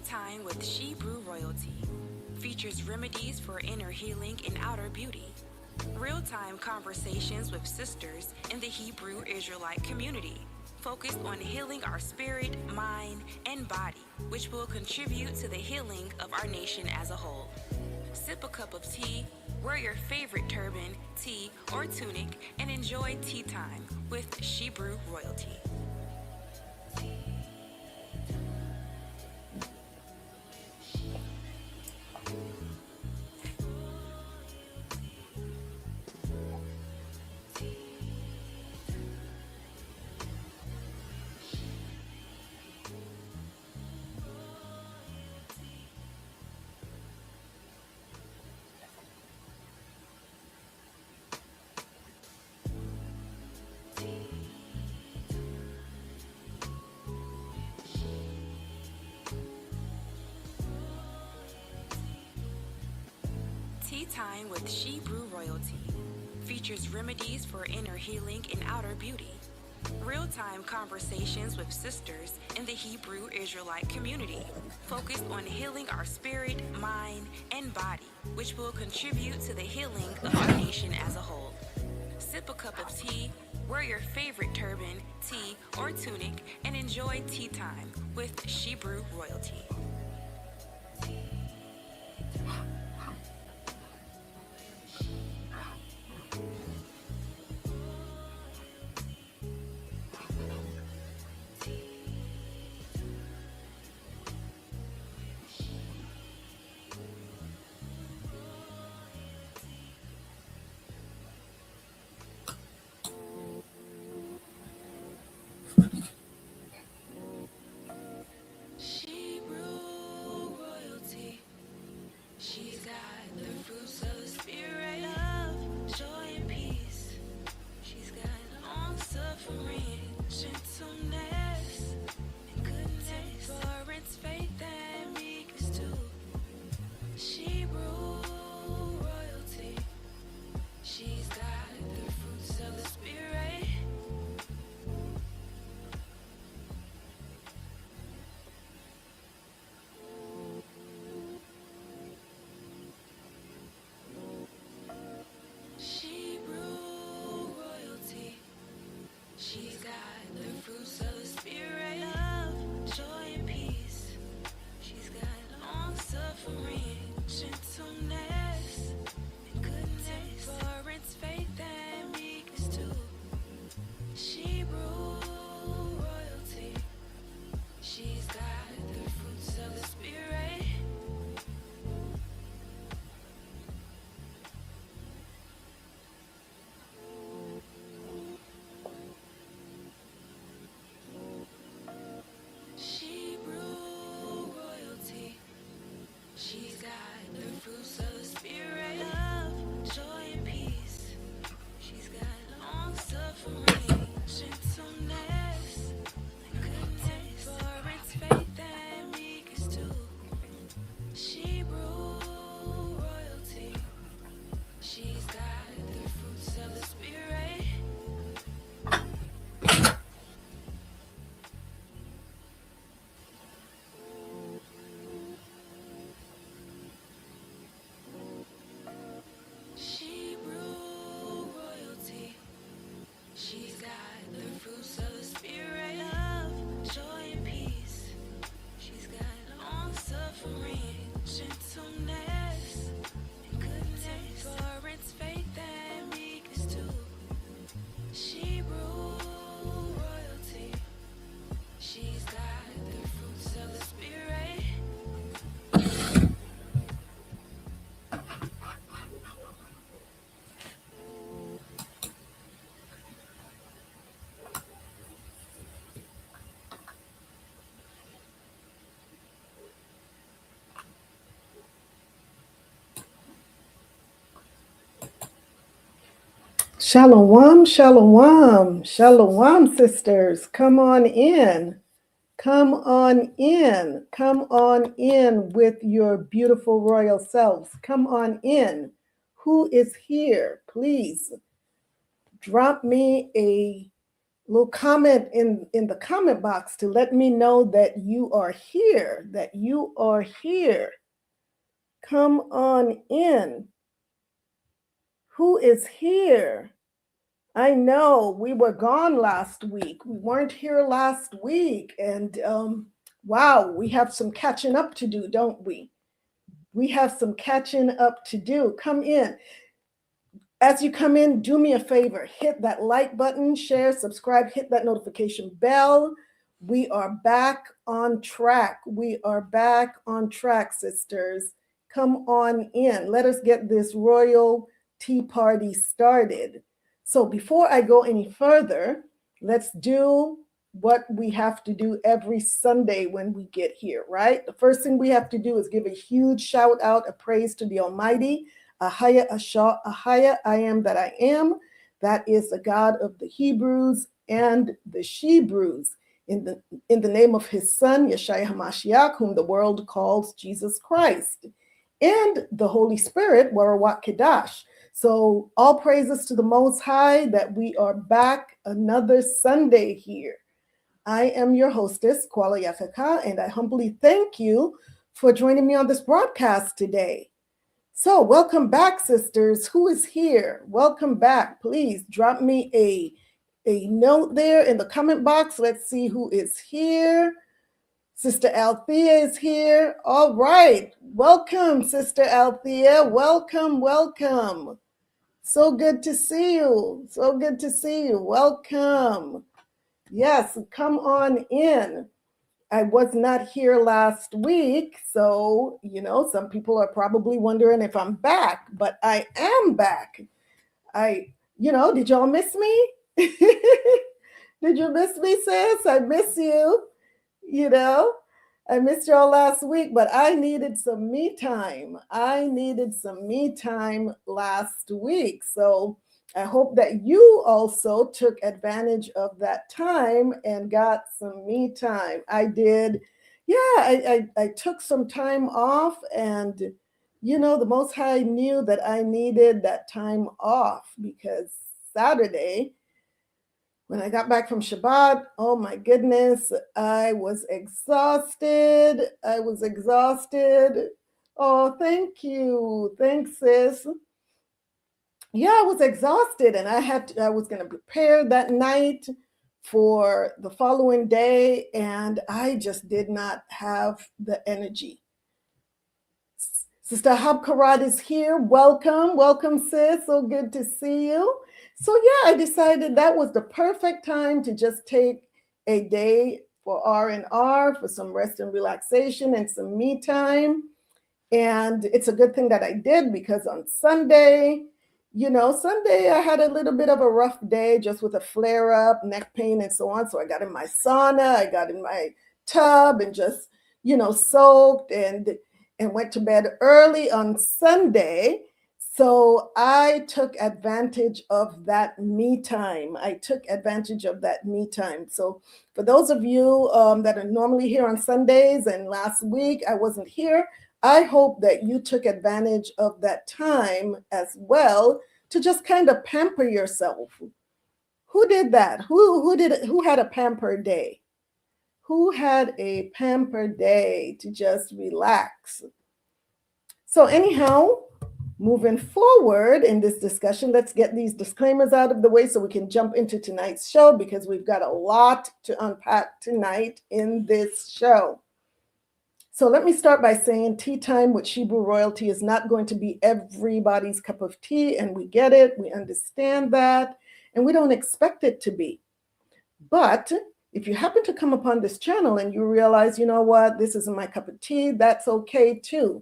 Time with Shebrew Royalty features remedies for inner healing and outer beauty. Real-time conversations with sisters in the Hebrew Israelite community, focused on healing our spirit, mind, and body, which will contribute to the healing of our nation as a whole. Sip a cup of tea, wear your favorite turban, tee, or tunic, and enjoy tea time with Shebrew Royalty. Tea Time with Shebrew Royalty features remedies for inner healing and outer beauty. Real-time conversations with sisters in the Hebrew Israelite community, focused on healing our spirit, mind, and body, which will contribute to the healing of our nation as a whole. Sip a cup of tea, wear your favorite turban, tee, or tunic, and enjoy tea time with Shebrew Royalty. Shalawam, shalawam, shalawam, sisters. Come on in. Come on in. Come on in with your beautiful royal selves. Come on in. Who is here? Please drop me a little comment in the comment box to let me know that you are here, that you are here. Come on in. Who is here? I know we were gone last week. We weren't here last week. And wow, we have some catching up to do, don't we? We have some catching up to do. Come in. As you come in, do me a favor, hit that like button, share, subscribe, hit that notification bell. We are back on track. We are back on track, sisters. Come on in. Let us get this royal tea party started. So before I go any further, let's do what we have to do every Sunday when we get here, right? The first thing we have to do is give a huge shout out, a praise to the Almighty. AHAYAH, ASHAR, AHAYAH, I am that I am. That is the God of the Hebrews and the Shebrews. In the name of his son, YASHAYA HaMashiach, whom the world calls Jesus Christ. And the Holy Spirit, Rawach Qadash. So all praises to the Most High that we are back another Sunday here. I am your hostess, Kuala Yafeka, and I humbly thank you for joining me on this broadcast today. So welcome back, sisters. Who is here? Welcome back. Please drop me a note there in the comment box. Let's see who is here. Sister Althea is here. All right. Welcome, Sister Althea. Welcome, welcome. So good to see you. So good to see you. Welcome. Yes, come on in. I was not here last week, so, some people are probably wondering if I'm back, but I am back. Did y'all miss me? Did you miss me, sis? I miss you. I missed y'all last week, but I needed some me time. I needed some me time last week. So I hope that you also took advantage of that time and got some me time. I did. Yeah, I took some time off, and the Most High knew that I needed that time off, because Saturday, when I got back from Shabbat, oh my goodness, I was exhausted. I was exhausted. Oh, thank you. Thanks, sis. Yeah, I was exhausted, and I was going to prepare that night for the following day, and I just did not have the energy. Sister Habkarat is here. Welcome, welcome, sis. So good to see you. So yeah, I decided that was the perfect time to just take a day for R&R, for some rest and relaxation and some me time. And it's a good thing that I did, because on Sunday I had a little bit of a rough day, just with a flare up, neck pain, and so on. So I got in my sauna, I got in my tub, and just, soaked and went to bed early on Sunday. So I took advantage of that me time. So for those of you that are normally here on Sundays, and last week I wasn't here, I hope that you took advantage of that time as well to just kind of pamper yourself. Who did that? Who had a pamper day? Who had a pamper day to just relax? So anyhow, moving forward in this discussion, let's get these disclaimers out of the way so we can jump into tonight's show, because we've got a lot to unpack tonight in this show. So let me start by saying tea time with Shebrew royalty is not going to be everybody's cup of tea, and we get it, we understand that, and we don't expect it to be. But if you happen to come upon this channel and you realize, you know what, this isn't my cup of tea, that's okay too.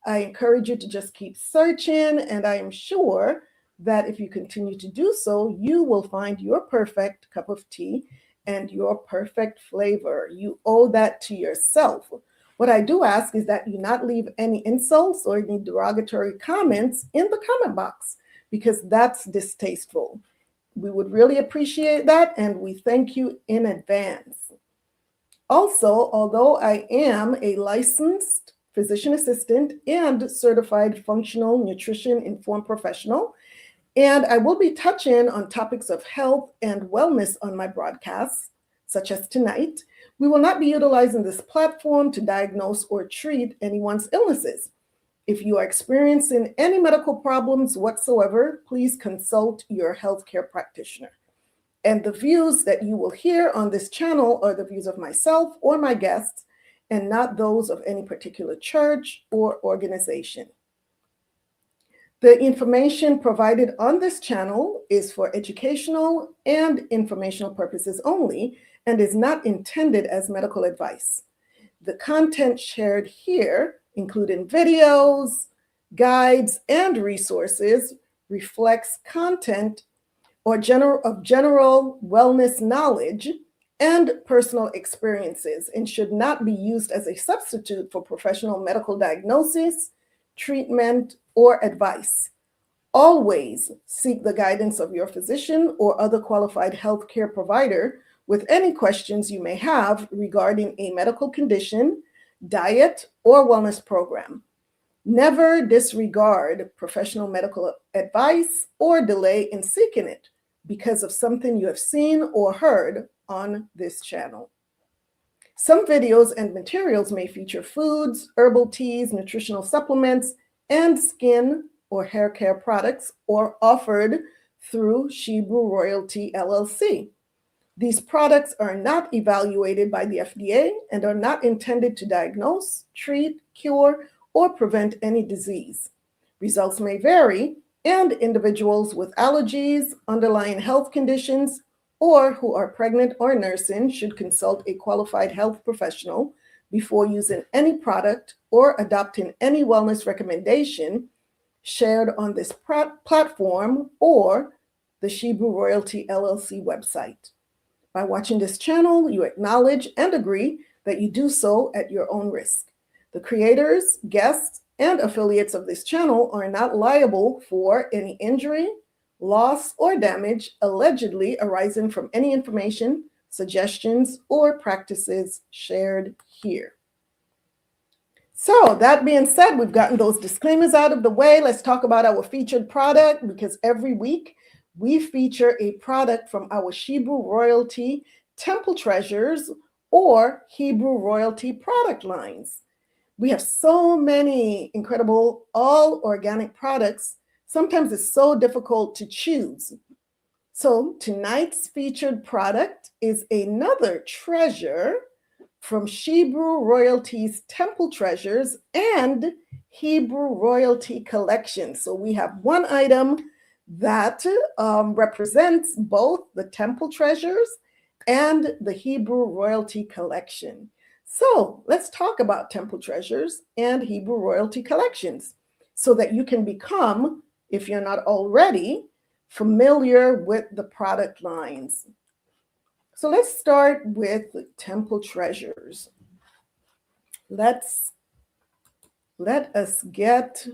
I encourage you to just keep searching, and I am sure that if you continue to do so, you will find your perfect cup of tea and your perfect flavor. You owe that to yourself. What I do ask is that you not leave any insults or any derogatory comments in the comment box, because that's distasteful. We would really appreciate that, and we thank you in advance. Also, although I am a licensed physician assistant and certified functional nutrition informed professional, And I will be touching on topics of health and wellness on my broadcasts, such as tonight. We will not be utilizing this platform to diagnose or treat anyone's illnesses. If you are experiencing any medical problems whatsoever, please consult your healthcare practitioner. And the views that you will hear on this channel are the views of myself or my guests, and not those of any particular church or organization. The information provided on this channel is for educational and informational purposes only and is not intended as medical advice. The content shared here, including videos, guides, and resources, reflects content or general wellness knowledge and personal experiences and should not be used as a substitute for professional medical diagnosis, treatment, or advice. Always seek the guidance of your physician or other qualified healthcare provider with any questions you may have regarding a medical condition, diet, or wellness program. Never disregard professional medical advice or delay in seeking it because of something you have seen or heard on this channel. Some videos and materials may feature foods, herbal teas, nutritional supplements, and skin or hair care products or offered through Shebrew Royalty LLC. These products are not evaluated by the FDA and are not intended to diagnose, treat, cure, or prevent any disease. Results may vary, and individuals with allergies, underlying health conditions, or who are pregnant or nursing should consult a qualified health professional before using any product or adopting any wellness recommendation shared on this platform or the Shebrew Royalty LLC website. By watching this channel, you acknowledge and agree that you do so at your own risk. The creators, guests, and affiliates of this channel are not liable for any injury, loss, or damage allegedly arising from any information, suggestions, or practices shared here. So that being said, we've gotten those disclaimers out of the way. Let's talk about our featured product, because every week we feature a product from our Shebrew Royalty Temple Treasures or Hebrew Royalty product lines. We have so many incredible all organic products. Sometimes it's so difficult to choose. So tonight's featured product is another treasure from Shebrew Royalty's Temple Treasures and Hebrew Royalty Collection. So we have one item that represents both the Temple Treasures and the Hebrew Royalty Collection. So let's talk about Temple Treasures and Hebrew Royalty Collections so that you can become, if you're not already, familiar with the product lines. So let's start with Temple Treasures. Let us get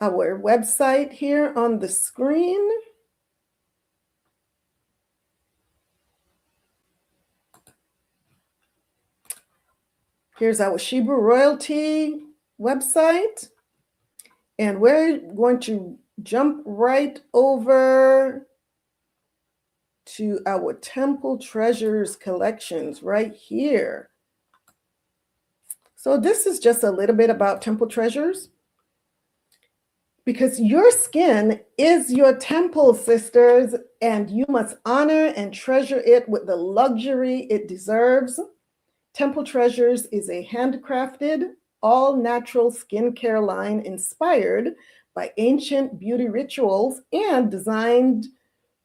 our website here on the screen. Here's our Shebrew Royalty website. And we're going to jump right over to our Temple Treasures collections right here. So this is just a little bit about Temple Treasures, because your skin is your temple, sisters, and you must honor and treasure it with the luxury it deserves. Temple Treasures is a handcrafted, all-natural skincare line inspired by ancient beauty rituals and designed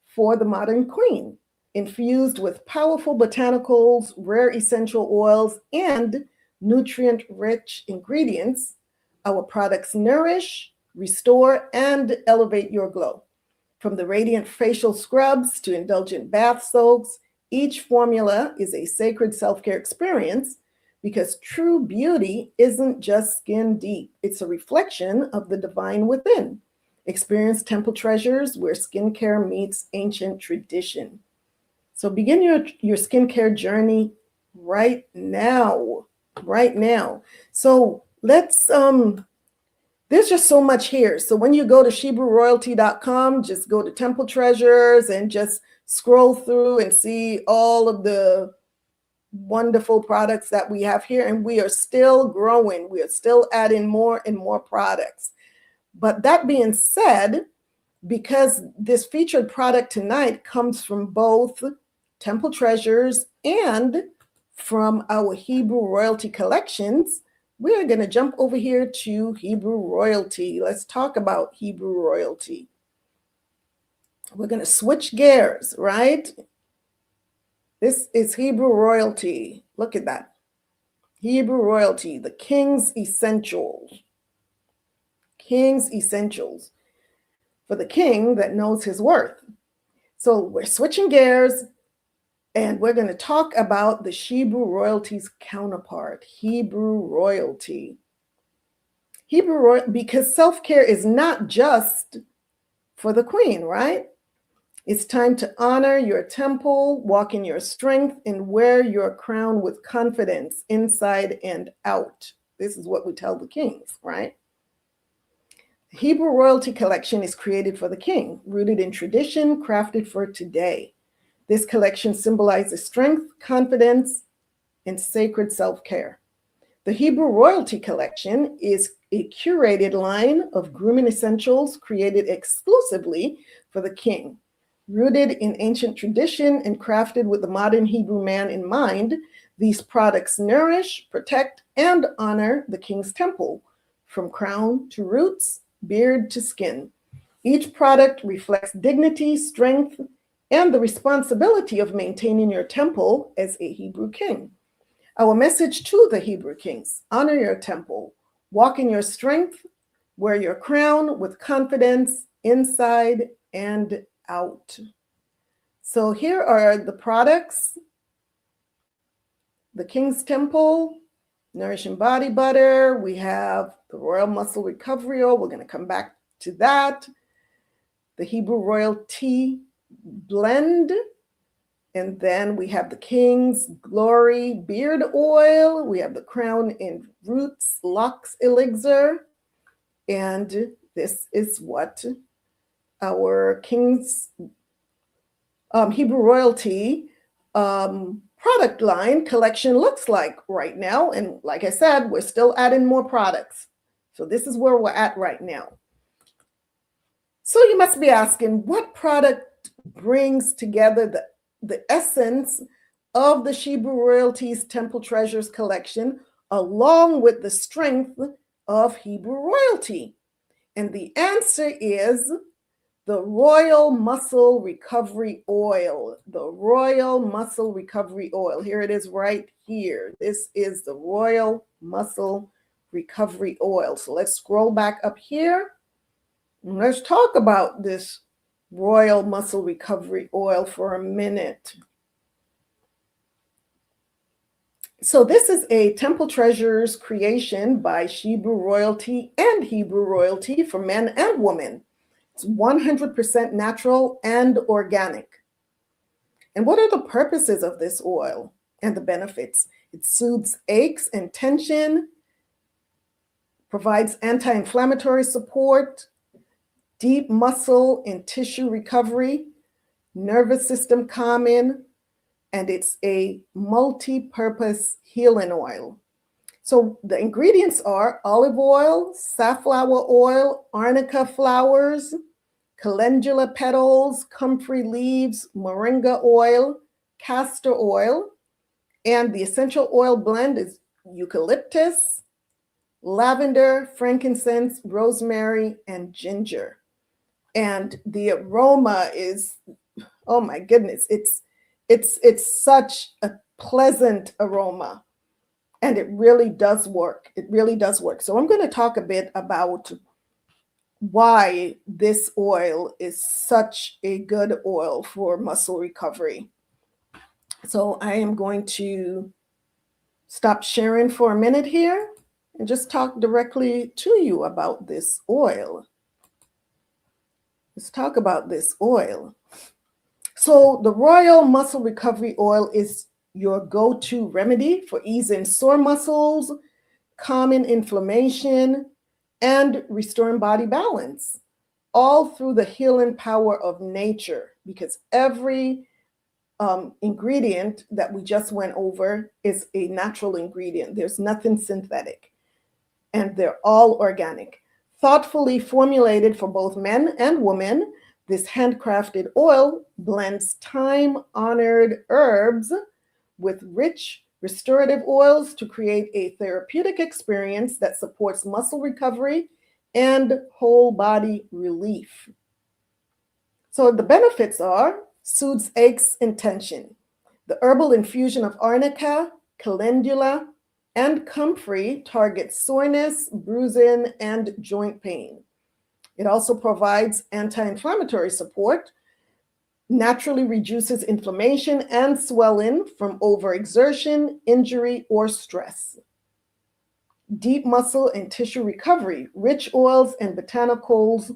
for the modern queen, infused with powerful botanicals, rare essential oils, and nutrient-rich ingredients. Our products nourish, restore, and elevate your glow. From the radiant facial scrubs to indulgent bath soaks, each formula is a sacred self-care experience, because true beauty isn't just skin deep. It's a reflection of the divine within. Experience Temple Treasures, where skincare meets ancient tradition. So begin your skincare journey right now. So let's There's just so much here. So when you go to ShebrewRoyalty.com, just go to Temple Treasures and just scroll through and see all of the wonderful products that we have here. And we are still growing. We are still adding more and more products. But that being said, because this featured product tonight comes from both Temple Treasures and from our Hebrew Royalty collections, we're going to jump over here to Hebrew Royalty. Let's talk about Hebrew Royalty. We're going to switch gears, right? This is Hebrew Royalty. Look at that. Hebrew Royalty, the King's Essentials. King's Essentials. For the king that knows his worth. So we're switching gears and we're going to talk about the Shebrew Royalty's counterpart, Hebrew Royalty. Because self-care is not just for the queen, right? It's time to honor your temple, walk in your strength, and wear your crown with confidence inside and out. This is what we tell the kings, right? The Hebrew Royalty collection is created for the king, rooted in tradition, crafted for today. This collection symbolizes strength, confidence, and sacred self-care. The Hebrew Royalty collection is a curated line of grooming essentials created exclusively for the king. Rooted in ancient tradition and crafted with the modern Hebrew man in mind, these products nourish, protect, and honor the king's temple, from crown to roots, beard to skin. Each product reflects dignity, strength, and the responsibility of maintaining your temple as a Hebrew king. Our message to the Hebrew kings: honor your temple, walk in your strength, wear your crown with confidence inside and out. So here are the products. The King's Temple, Nourishing Body Butter. We have the Royal Muscle Recovery Oil. We're going to come back to that. The Hebrew Royalty Blend. And then we have the King's Glory Beard Oil. We have the Crown and Roots Locks Elixir. And this is what our King's Hebrew Royalty product line collection looks like right now. And like I said, we're still adding more products. So this is where we're at right now. So you must be asking, what product brings together the essence of the Shebrew Royalty's Temple Treasures collection, along with the strength of Hebrew Royalty? And the answer is the Royal Muscle Recovery Oil. The Royal Muscle Recovery Oil. Here it is right here. This is the Royal Muscle Recovery Oil. So let's scroll back up here. And let's talk about this Royal Muscle Recovery Oil for a minute. So this is a Temple Treasures creation by Shebrew Royalty and Hebrew Royalty for men and women. It's 100% natural and organic. And what are the purposes of this oil and the benefits? It soothes aches and tension, provides anti-inflammatory support, deep muscle and tissue recovery, nervous system calming, and it's a multi-purpose healing oil. So the ingredients are olive oil, safflower oil, arnica flowers, calendula petals, comfrey leaves, moringa oil, castor oil, and the essential oil blend is eucalyptus, lavender, frankincense, rosemary, and ginger. And the aroma is, oh my goodness, it's such a pleasant aroma. And it really does work. It really does work. So I'm going to talk a bit about why this oil is such a good oil for muscle recovery. So I am going to stop sharing for a minute here and just talk directly to you about this oil. Let's talk about this oil. So the Royal Muscle Recovery Oil is your go-to remedy for easing sore muscles, calming inflammation, and restoring body balance, all through the healing power of nature, because every ingredient that we just went over is a natural ingredient. There's nothing synthetic, and they're all organic. Thoughtfully formulated for both men and women, this handcrafted oil blends time-honored herbs with rich restorative oils to create a therapeutic experience that supports muscle recovery and whole body relief. So the benefits are: soothes aches and tension. The herbal infusion of arnica, calendula, and comfrey targets soreness, bruising, and joint pain. It also provides anti-inflammatory support, naturally reduces inflammation and swelling from overexertion, injury, or stress. Deep muscle and tissue recovery. Rich oils and botanicals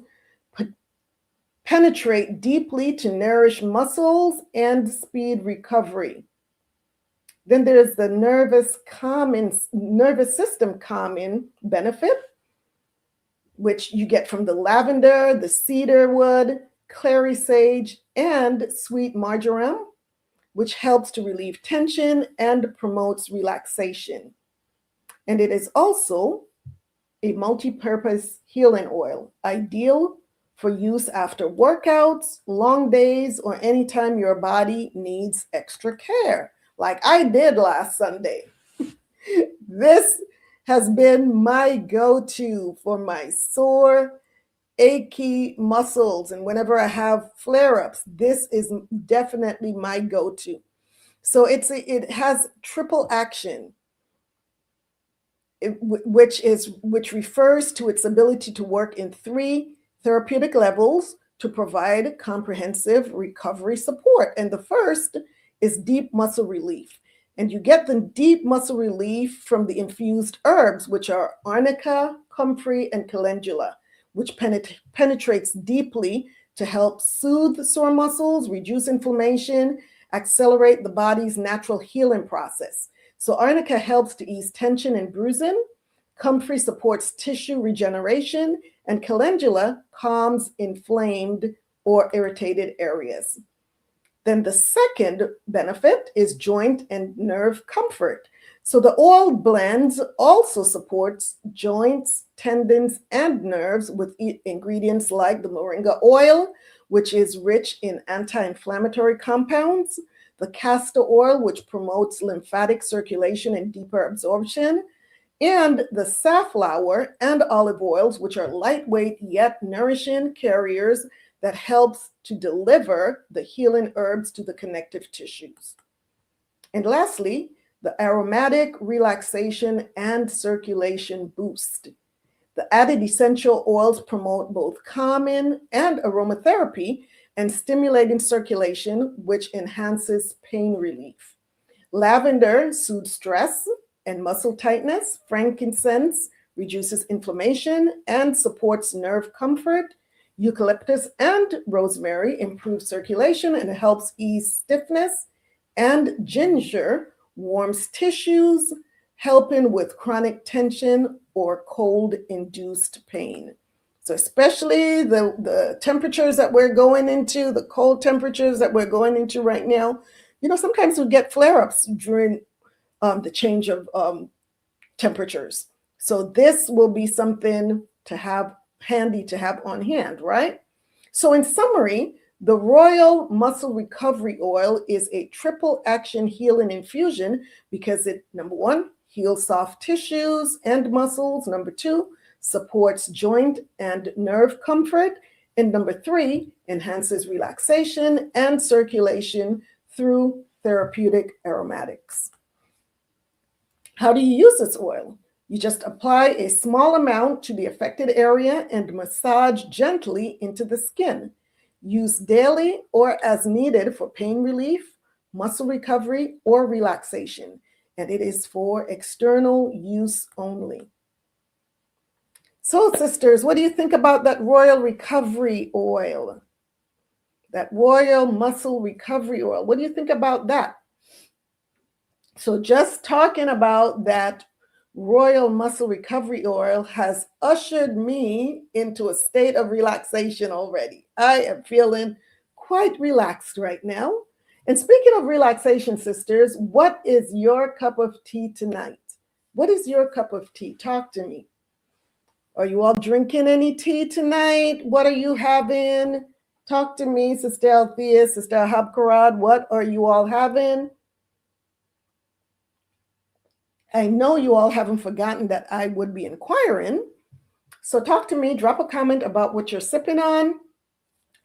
penetrate deeply to nourish muscles and speed recovery. Then there's the nervous system calming benefit, which you get from the lavender, the cedar wood, clary sage, and sweet marjoram, which helps to relieve tension and promotes relaxation. And it is also a multi-purpose healing oil, ideal for use after workouts, long days, or anytime your body needs extra care, like I did last Sunday. This has been my go-to for my sore, achy muscles. And whenever I have flare-ups, this is definitely my go-to. So it has triple action, which refers to its ability to work in 3 therapeutic levels to provide comprehensive recovery support. And the first is deep muscle relief. And you get the deep muscle relief from the infused herbs, which are arnica, comfrey, and calendula, which penetrates deeply to help soothe sore muscles, reduce inflammation, accelerate the body's natural healing process. So arnica helps to ease tension and bruising, comfrey supports tissue regeneration, and calendula calms inflamed or irritated areas. Then the second benefit is joint and nerve comfort. So the oil blends also supports joints, tendons, and nerves with ingredients like the moringa oil, which is rich in anti-inflammatory compounds, the castor oil, which promotes lymphatic circulation and deeper absorption, and the safflower and olive oils, which are lightweight yet nourishing carriers that helps to deliver the healing herbs to the connective tissues. And lastly, the aromatic relaxation and circulation boost. The added essential oils promote both calming and aromatherapy and stimulating circulation, which enhances pain relief. Lavender soothes stress and muscle tightness. Frankincense reduces inflammation and supports nerve comfort. Eucalyptus and rosemary improve circulation and helps ease stiffness. And ginger warms tissues, helping with chronic tension or cold-induced pain. So especially the temperatures that we're going into, the cold temperatures that we're going into right now, sometimes we get flare-ups during the change of temperatures. So this will be something to have handy to have on hand, right? So in summary, the Royal Muscle Recovery Oil is a triple action healing infusion because it, number 1, heals soft tissues and muscles. Number 2, supports joint and nerve comfort. And number 3, enhances relaxation and circulation through therapeutic aromatics. How do you use this oil? You just apply a small amount to the affected area and massage gently into the skin. Use daily or as needed for pain relief, muscle recovery, or relaxation. And it is for external use only. So, sisters, what do you think about that Royal Recovery Oil? That Royal Muscle Recovery Oil. What do you think about that? So just talking about that Royal Muscle Recovery Oil has ushered me into a state of relaxation already. I am feeling quite relaxed right now. And speaking of relaxation, sisters, what is your cup of tea tonight? What is your cup of tea? Talk to me. Are you all drinking any tea tonight? What are you having? Talk to me, Sister Althea, Sister Habkarad. What are you all having? I know you all haven't forgotten that I would be inquiring. So talk to me, drop a comment about what you're sipping on.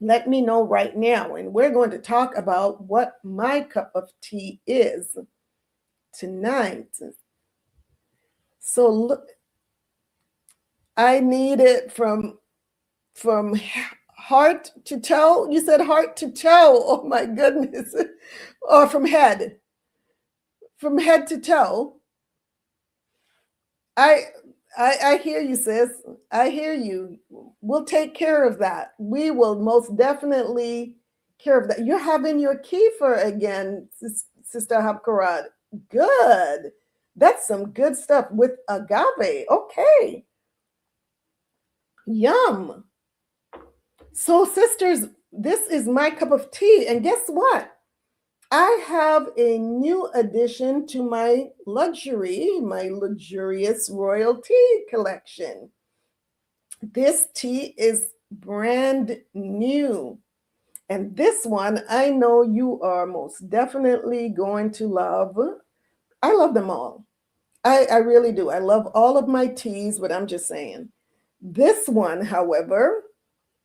Let me know right now. And we're going to talk about what my cup of tea is tonight. So look, I need it from heart to toe. You said heart to toe. Oh my goodness. Or from head to toe. I hear you, sis. I hear you. We'll take care of that. We will most definitely care of that. You're having your kefir again, Sister Habkarad. Good. That's some good stuff with agave. Okay. Yum. So, sisters, this is my cup of tea. And guess what? I have a new addition to my luxurious royal tea collection. This tea is brand new. And this one, I know you are most definitely going to love. I love them all. I really do. I love all of my teas, but I'm just saying. This one, however,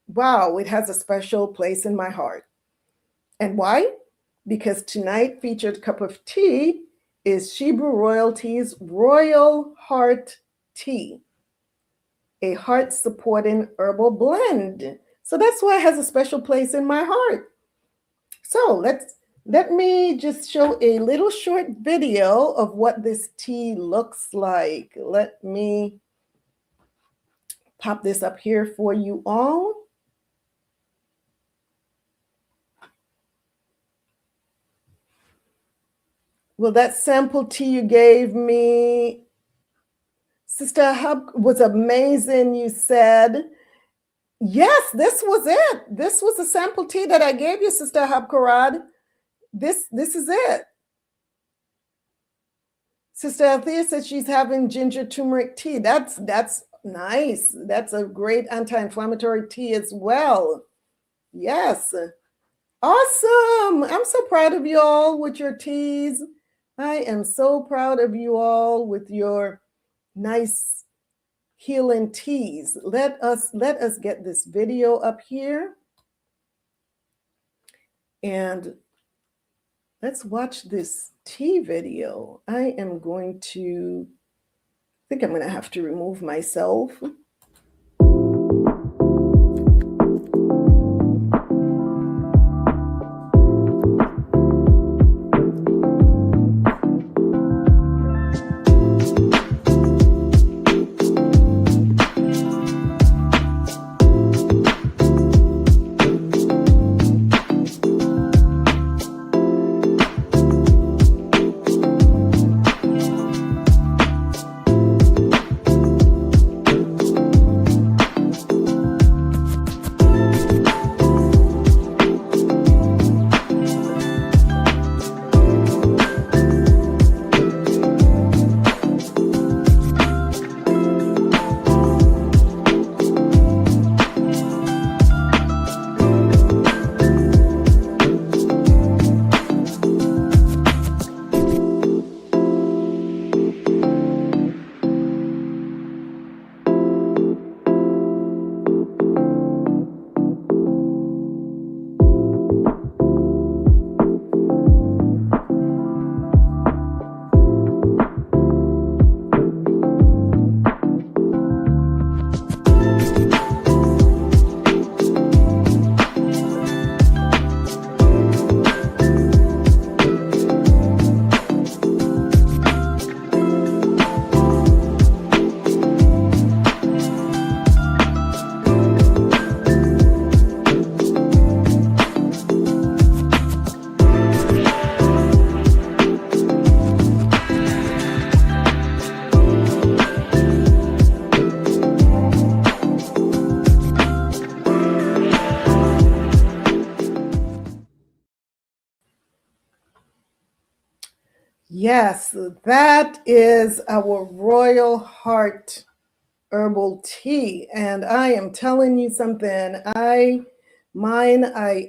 wow, it has a special place in my heart. And why? Because tonight featured cup of tea is Shebrew Royalty's Royal Heart Tea, a heart-supporting herbal blend. So that's why it has a special place in my heart. So let me just show a little short video of what this tea looks like. Let me pop this up here for you all. Well, that sample tea you gave me, Sister Hub, was amazing, you said. Yes, this was it. This was the sample tea that I gave you, Sister Habkarad. This is it. Sister Althea said she's having ginger turmeric tea. That's nice. That's a great anti-inflammatory tea as well. Yes. Awesome. I'm so proud of you all with your teas. I am so proud of you all with your nice healing teas. Let us get this video up here. And let's watch this tea video. I think I'm going to have to remove myself. Yes, that is our Royal Heart herbal tea. And I am telling you something. I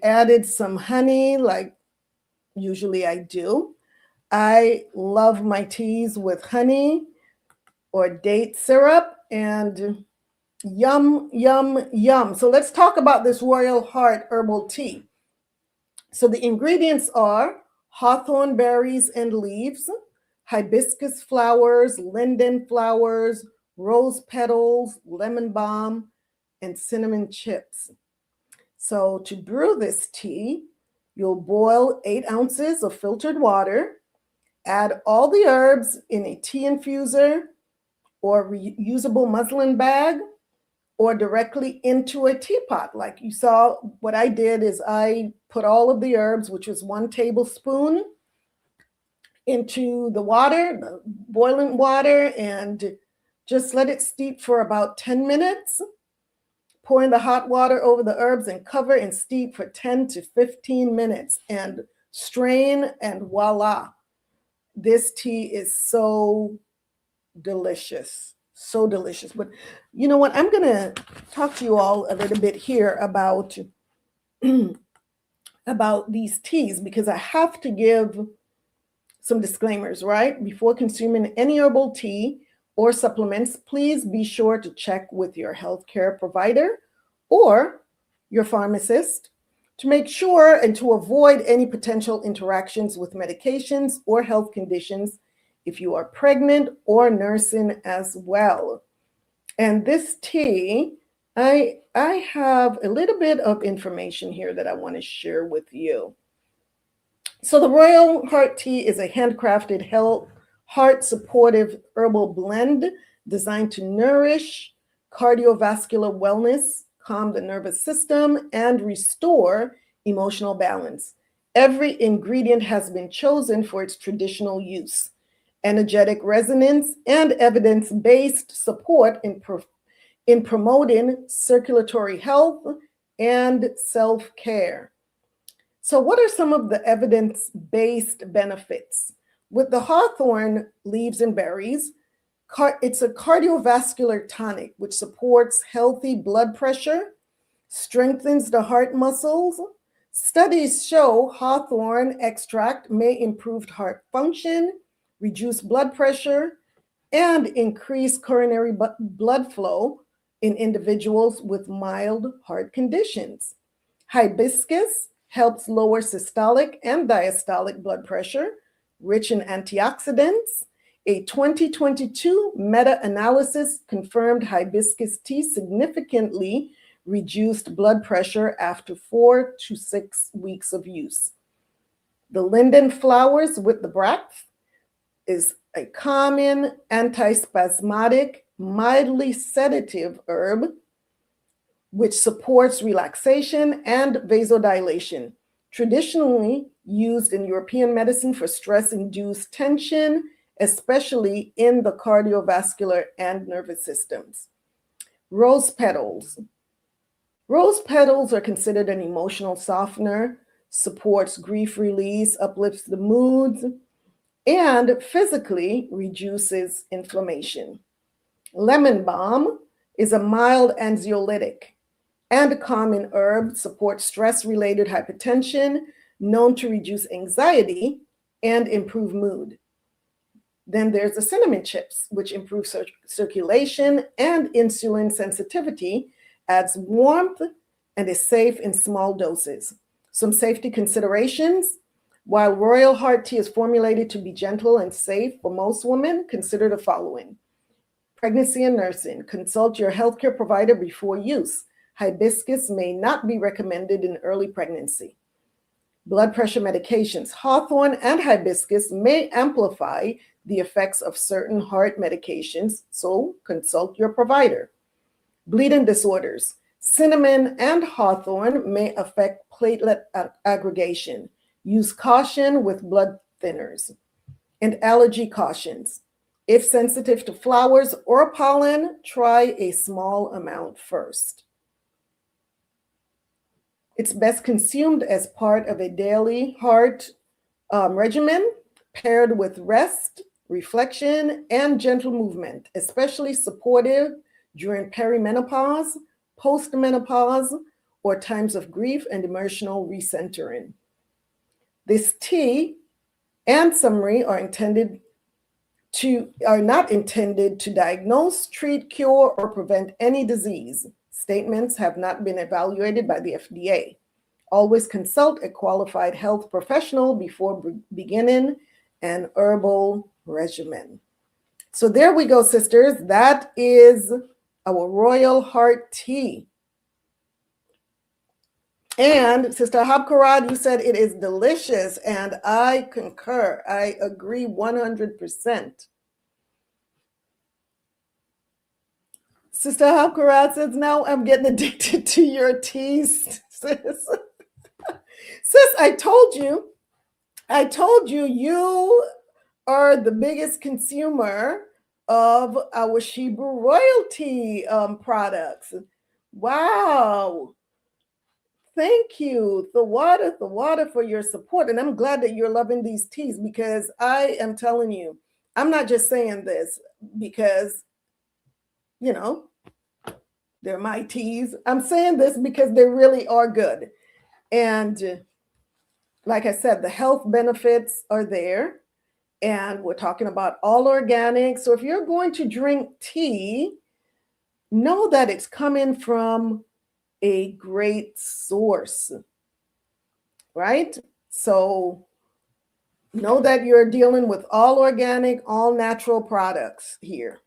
added some honey, like usually I do. I love my teas with honey or date syrup, and yum, yum, yum. So let's talk about this Royal Heart herbal tea. So the ingredients are hawthorn berries and leaves, hibiscus flowers, linden flowers, rose petals, lemon balm, and cinnamon chips. So to brew this tea, you'll boil 8 ounces of filtered water, add all the herbs in a tea infuser or reusable muslin bag, or directly into a teapot. Like you saw, what I did is I put all of the herbs, which was 1 tablespoon, into the water, the boiling water, and just let it steep for about 10 minutes. Pour in the hot water over the herbs and cover and steep for 10 to 15 minutes and strain, and voila. This tea is so delicious. So delicious. But you know what? I'm going to talk to you all a little bit here about about these teas, because I have to give some disclaimers, right? Before consuming any herbal tea or supplements, please be sure to check with your healthcare provider or your pharmacist to make sure and to avoid any potential interactions with medications or health conditions if you are pregnant or nursing as well. And this tea, I have a little bit of information here that I want to share with you. So the Royal Heart Tea is a handcrafted heart supportive herbal blend designed to nourish cardiovascular wellness, calm the nervous system, and restore emotional balance. Every ingredient has been chosen for its traditional use, energetic resonance, and evidence-based support in promoting circulatory health and self-care. So what are some of the evidence-based benefits? With the hawthorn leaves and berries, it's a cardiovascular tonic which supports healthy blood pressure, strengthens the heart muscles. Studies show hawthorn extract may improve heart function, reduce blood pressure, and increase coronary blood flow in individuals with mild heart conditions. Hibiscus helps lower systolic and diastolic blood pressure, rich in antioxidants. A 2022 meta-analysis confirmed hibiscus tea significantly reduced blood pressure after 4 to 6 weeks of use. The linden flowers with the bracts is a common antispasmodic, mildly sedative herb which supports relaxation and vasodilation, traditionally used in European medicine for stress-induced tension, especially in the cardiovascular and nervous systems. Rose petals. Rose petals are considered an emotional softener, supports grief release, uplifts the moods, and physically reduces inflammation. Lemon balm is a mild anxiolytic and a common herb, supports stress-related hypertension, known to reduce anxiety and improve mood. Then there's the cinnamon chips, which improve circulation and insulin sensitivity, adds warmth, and is safe in small doses. Some safety considerations. While Royal Heart Tea is formulated to be gentle and safe for most women, consider the following. Pregnancy and nursing. Consult your healthcare provider before use. Hibiscus may not be recommended in early pregnancy. Blood pressure medications. Hawthorn and hibiscus may amplify the effects of certain heart medications, so consult your provider. Bleeding disorders. Cinnamon and hawthorn may affect platelet aggregation. Use caution with blood thinners. And allergy cautions. If sensitive to flowers or pollen, try a small amount first. It's best consumed as part of a daily heart regimen, paired with rest, reflection, and gentle movement, especially supportive during perimenopause, postmenopause, or times of grief and emotional recentering. This tea and summary are not intended to diagnose, treat, cure, or prevent any disease. Statements have not been evaluated by the FDA. Always consult a qualified health professional before beginning an herbal regimen. So there we go, sisters. That is our Royal Heart tea. And Sister Habkarad, you said it is delicious, and I concur. I agree 100%. Sister Habkarad says, now I'm getting addicted to your teas, sis. Sis, I told you, you are the biggest consumer of our Shebrew royalty products. Wow. Thank you, the water for your support. And I'm glad that you're loving these teas, because I am telling you, I'm not just saying this because, you know, they're my teas. I'm saying this because they really are good. And like I said, the health benefits are there. And we're talking about all organic. So if you're going to drink tea, know that it's coming from a great source, right? So know that you're dealing with all organic, all natural products here.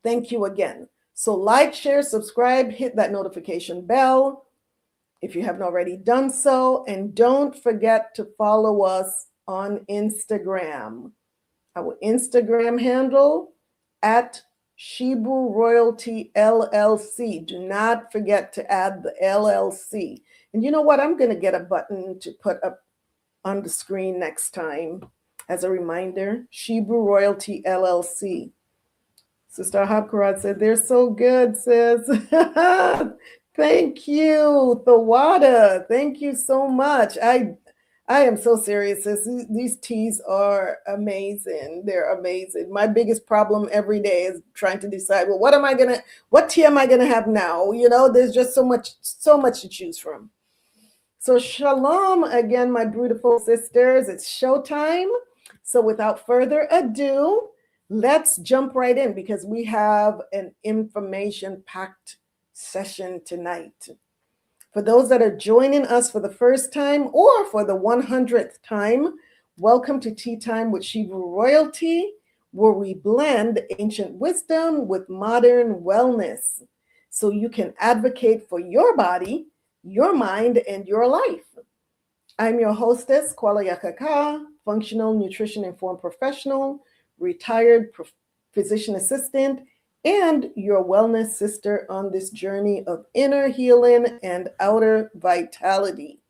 Thank you again. So like, share, subscribe, hit that notification bell if you haven't already done so. And don't forget to follow us on Instagram. Our Instagram handle at Shebrew Royalty LLC. Do not forget to add the LLC. And you know what? I'm going to get a button to put up on the screen next time as a reminder. Shebrew Royalty LLC. Sister Habkarad said, they're so good, sis. Thank you, Thawada. Thank you so much. I am so serious, sis. These teas are amazing. They're amazing. My biggest problem every day is trying to decide, well, what tea am I gonna have now? You know, there's just so much to choose from. So shalom again, my beautiful sisters. It's showtime. So without further ado, let's jump right in, because we have an information-packed session tonight. For those that are joining us for the first time or for the 100th time, welcome to Tea Time with Shebrew Royalty, where we blend ancient wisdom with modern wellness so you can advocate for your body, your mind, and your life. I'm your hostess, Kuala Yakaka, functional nutrition informed professional, retired physician assistant, and your wellness sister on this journey of inner healing and outer vitality.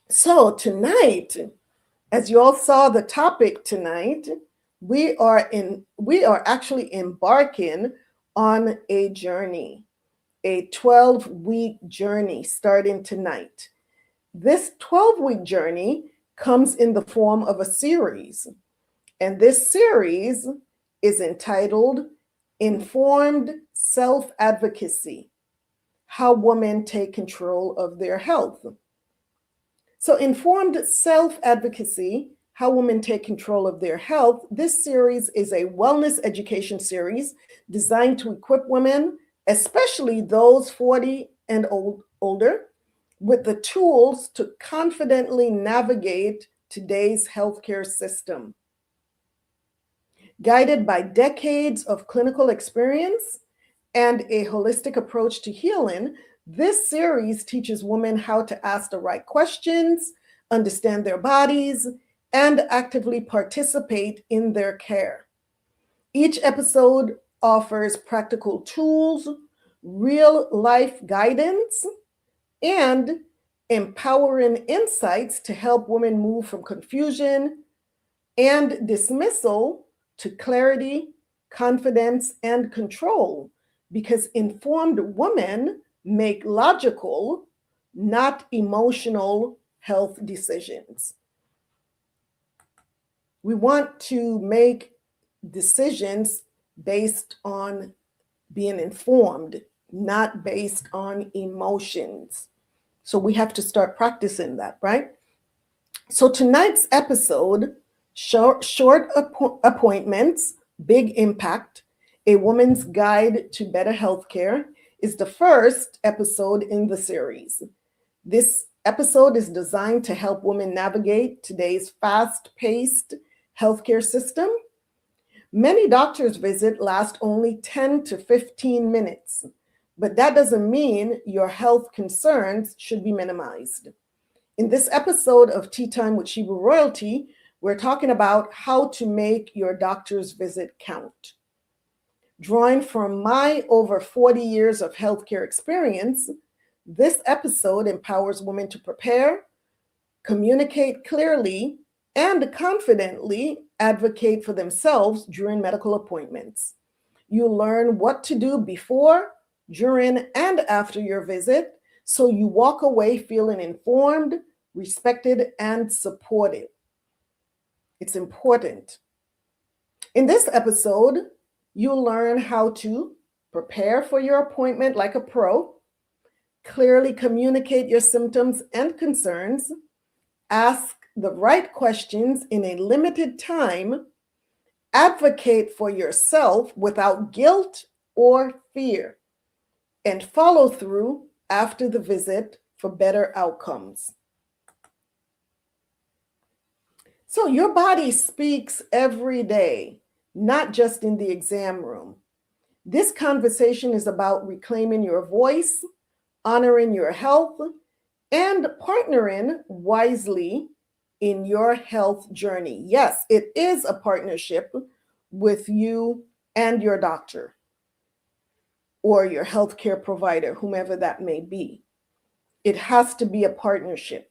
So tonight, as you all saw the topic tonight, we are actually embarking on a journey, a 12-week journey starting tonight. This 12-week journey comes in the form of a series, and this series is entitled Informed Self-Advocacy, How Women Take Control of Their Health. So Informed Self-Advocacy, How Women Take Control of Their Health, this series is a wellness education series designed to equip women, especially those 40 and older, with the tools to confidently navigate today's healthcare system. Guided by decades of clinical experience and a holistic approach to healing, this series teaches women how to ask the right questions, understand their bodies, and actively participate in their care. Each episode offers practical tools, real-life guidance, and empowering insights to help women move from confusion and dismissal to clarity, confidence, and control, because informed women make logical, not emotional health decisions. We want to make decisions based on being informed, not based on emotions. So we have to start practicing that, right? So tonight's episode, short appointments, big impact, a woman's guide to better healthcare, is the first episode in the series. This episode is designed to help women navigate today's fast-paced healthcare system. Many doctors' visits last only 10 to 15 minutes, but that doesn't mean your health concerns should be minimized. In this episode of Tea Time with Shebrew Royalty, we're talking about how to make your doctor's visit count. Drawing from my over 40 years of healthcare experience, this episode empowers women to prepare, communicate clearly, and confidently advocate for themselves during medical appointments. You'll learn what to do before, during, and after your visit, so you walk away feeling informed, respected, and supported. It's important. In this episode, you'll learn how to prepare for your appointment like a pro, clearly communicate your symptoms and concerns, ask the right questions in a limited time, advocate for yourself without guilt or fear, and follow through after the visit for better outcomes. So your body speaks every day, not just in the exam room. This conversation is about reclaiming your voice, honoring your health, and partnering wisely in your health journey. Yes, it is a partnership with you and your doctor or your healthcare provider, whomever that may be. It has to be a partnership.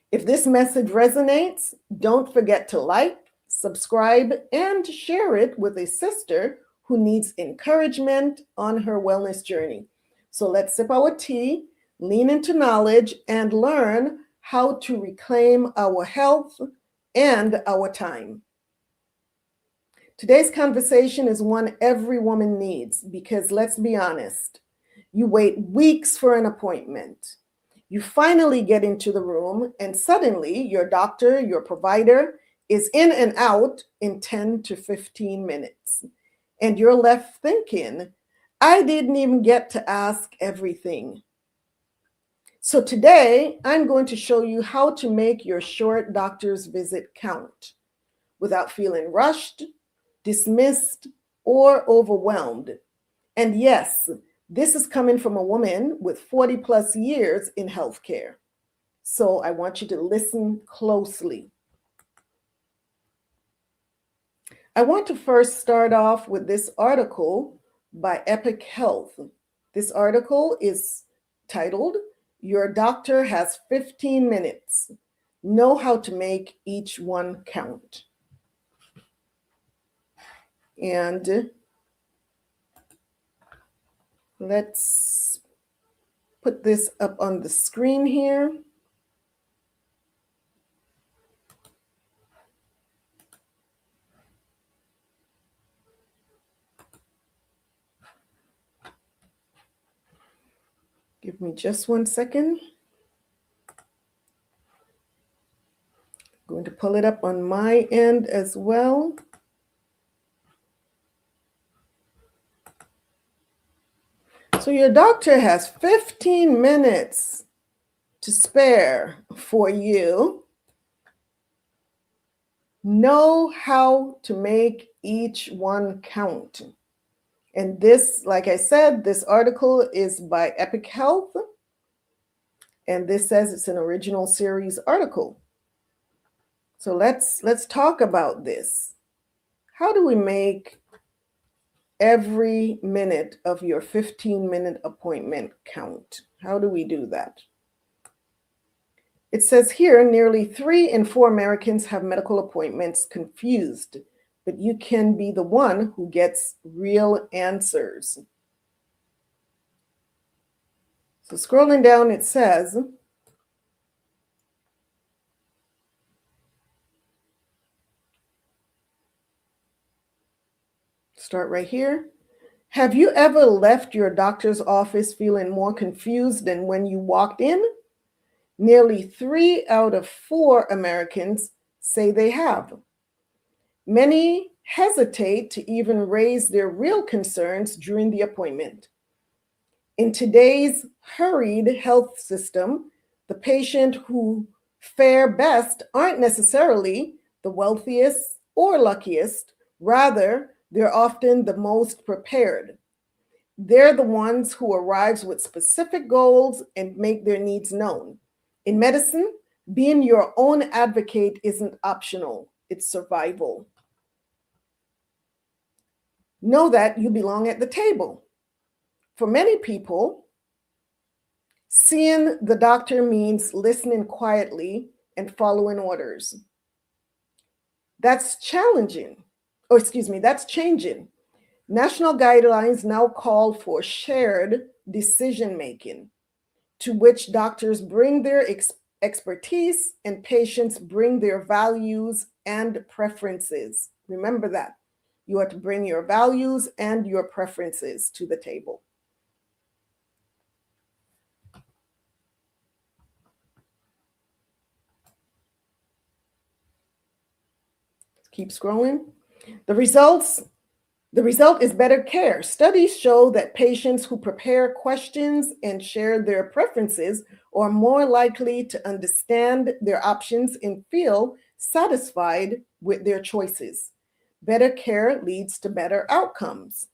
If this message resonates, don't forget to like, subscribe, and share it with a sister who needs encouragement on her wellness journey. So let's sip our tea, lean into knowledge, and learn how to reclaim our health and our time. Today's conversation is one every woman needs because, let's be honest, you wait weeks for an appointment. You finally get into the room, and suddenly your doctor, your provider, is in and out in 10 to 15 minutes. And you're left thinking, I didn't even get to ask everything. So today, I'm going to show you how to make your short doctor's visit count without feeling rushed, dismissed, or overwhelmed. And yes, this is coming from a woman with 40 plus years in healthcare. So I want you to listen closely. I want to first start off with this article by Epic Health. This article is titled, Your Doctor Has 15 Minutes. Know how to make each one count. And let's put this up on the screen here. Give me just 1 second. I'm going to pull it up on my end as well. So your doctor has 15 minutes to spare for you. Know how to make each one count. And this, like I said, this article is by Epic Health. And this says it's an original series article. So let's talk about this. How do we make every minute of your 15-minute appointment count? How do we do that? It says here, nearly 3 in 4 Americans have medical appointments confused, but you can be the one who gets real answers. So scrolling down, it says, Start right here. Have you ever left your doctor's office feeling more confused than when you walked in? Nearly 3 out of 4 Americans say they have. Many hesitate to even raise their real concerns during the appointment. In today's hurried health system, the patient who fare best aren't necessarily the wealthiest or luckiest. Rather, they're often the most prepared. They're the ones who arrive with specific goals and make their needs known. In medicine, being your own advocate isn't optional, it's survival. Know that you belong at the table. For many people, seeing the doctor means listening quietly and following orders. That's challenging. That's changing. National guidelines now call for shared decision-making, to which doctors bring their expertise and patients bring their values and preferences. Remember that. You are to bring your values and your preferences to the table. Keep scrolling. The result is better care. Studies show that patients who prepare questions and share their preferences are more likely to understand their options and feel satisfied with their choices. Better care leads to better outcomes.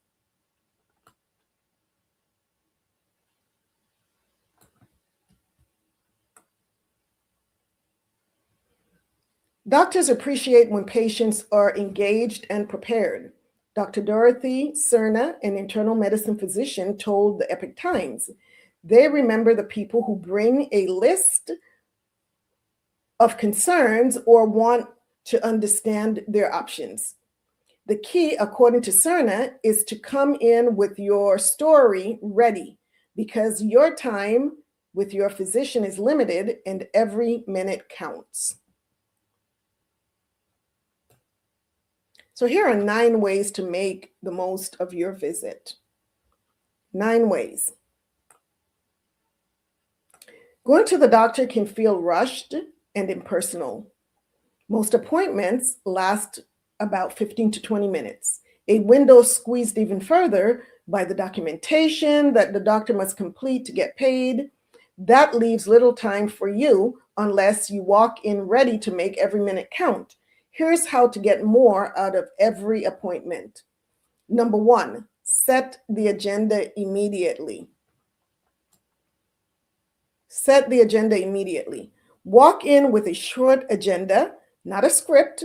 Doctors appreciate when patients are engaged and prepared. Dr. Dorothy Cerna, an internal medicine physician, told the Epoch Times, they remember the people who bring a list of concerns or want to understand their options. The key, according to Cerna, is to come in with your story ready, because your time with your physician is limited and every minute counts. So here are 9 ways to make the most of your visit. 9 ways. Going to the doctor can feel rushed and impersonal. Most appointments last about 15 to 20 minutes. A window squeezed even further by the documentation that the doctor must complete to get paid. That leaves little time for you unless you walk in ready to make every minute count. Here's how to get more out of every appointment. Number 1, set the agenda immediately. Set the agenda immediately. Walk in with a short agenda, not a script.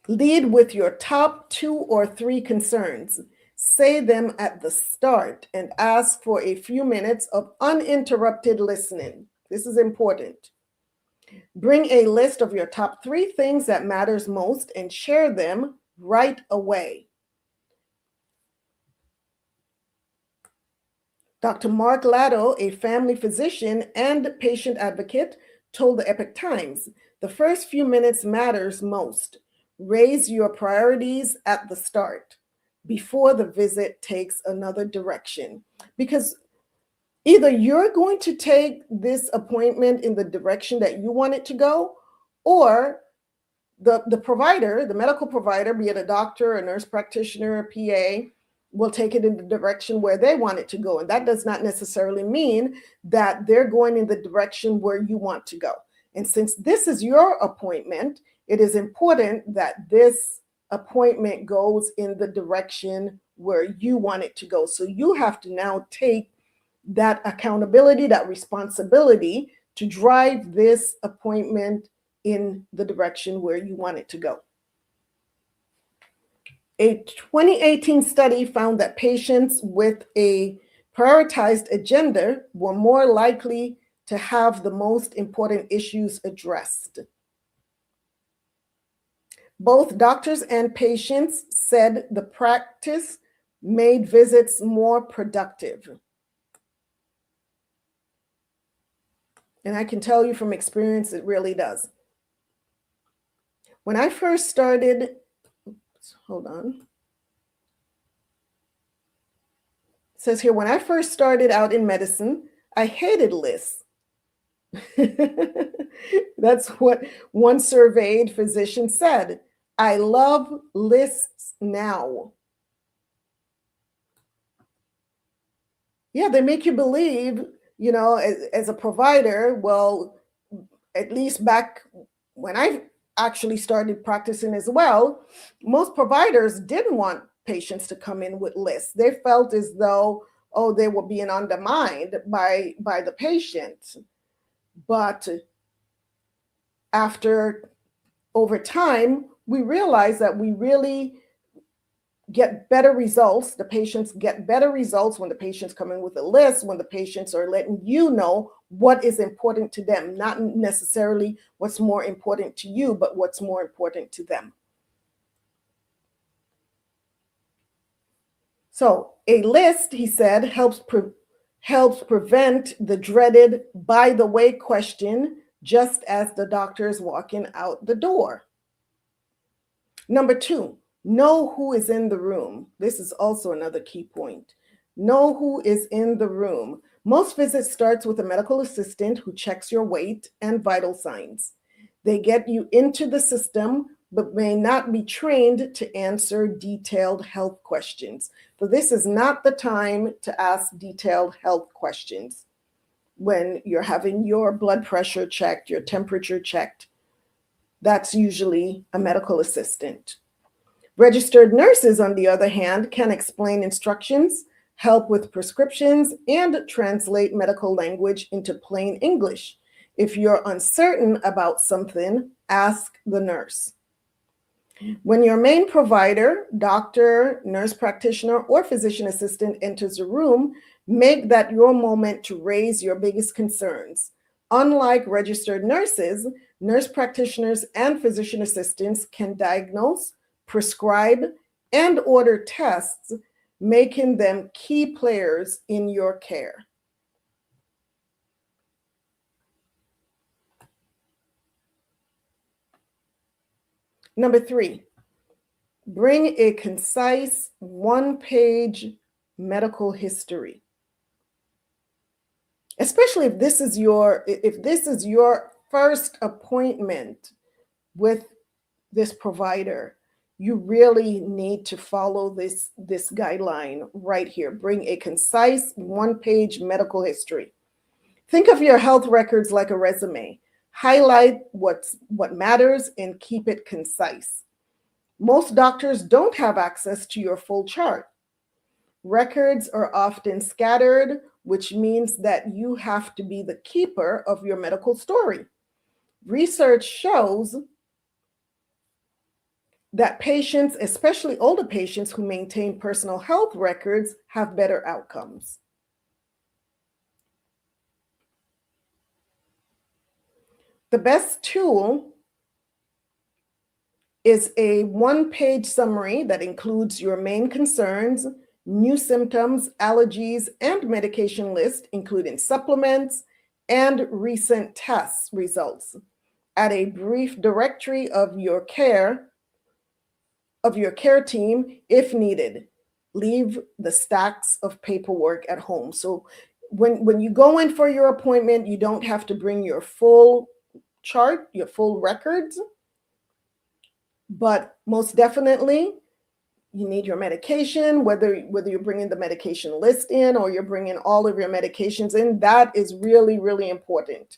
Lead with your top 2 or 3 concerns. Say them at the start and ask for a few minutes of uninterrupted listening. This is important. Bring a list of your top 3 things that matters most and share them right away. Dr. Mark Latto, a family physician and patient advocate, told the Epoch Times, the first few minutes matters most. Raise your priorities at the start before the visit takes another direction. Because either you're going to take this appointment in the direction that you want it to go, or the provider, the medical provider, be it a doctor, a nurse practitioner, a PA, will take it in the direction where they want it to go. And that does not necessarily mean that they're going in the direction where you want to go. And since this is your appointment, it is important that this appointment goes in the direction where you want it to go. So you have to now take that accountability, that responsibility to drive this appointment in the direction where you want it to go. A 2018 study found that patients with a prioritized agenda were more likely to have the most important issues addressed. Both doctors and patients said the practice made visits more productive. And I can tell you from experience, it really does. When I first started, hold on. It says here, when I first started out in medicine, I hated lists. That's what one surveyed physician said. I love lists now. Yeah, they make you believe, as a provider, well, at least back when I actually started practicing as well, most providers didn't want patients to come in with lists. They felt as though, oh, they were being undermined by the patient. But over time, we realized that we really get better results. The patients get better results when the patients come in with a list, when the patients are letting you know what is important to them, not necessarily what's more important to you, but what's more important to them. So a list, he said, helps prevent the dreaded by the way question just as the doctor is walking out the door. Number 2, know who is in the room. This is also another key point. Know who is in the room. Most visits starts with a medical assistant who checks your weight and vital signs. They get you into the system, but may not be trained to answer detailed health questions. So this is not the time to ask detailed health questions when you're having your blood pressure checked, your temperature checked. That's usually a medical assistant. Registered nurses, on the other hand, can explain instructions, help with prescriptions, and translate medical language into plain English. If you're uncertain about something, ask the nurse. When your main provider, doctor, nurse practitioner, or physician assistant enters the room, make that your moment to raise your biggest concerns. Unlike registered nurses, nurse practitioners and physician assistants can diagnose, prescribe, and order tests, making them key players in your care. Number 3, bring a concise one-page medical history. Especially if this is your first appointment with this provider, you really need to follow this guideline right here. Bring a concise one-page medical history. Think of your health records like a resume. Highlight what matters and keep it concise. Most doctors don't have access to your full chart. Records are often scattered, which means that you have to be the keeper of your medical story. Research shows that patients, especially older patients who maintain personal health records, have better outcomes. The best tool is a one-page summary that includes your main concerns, new symptoms, allergies, and medication list, including supplements and recent test results. Add a brief directory of your care team if needed. Leave the stacks of paperwork at home. So when you go in for your appointment, you don't have to bring your full chart, your full records, but most definitely you need your medication, whether you're bringing the medication list in or you're bringing all of your medications in. That is really, really important,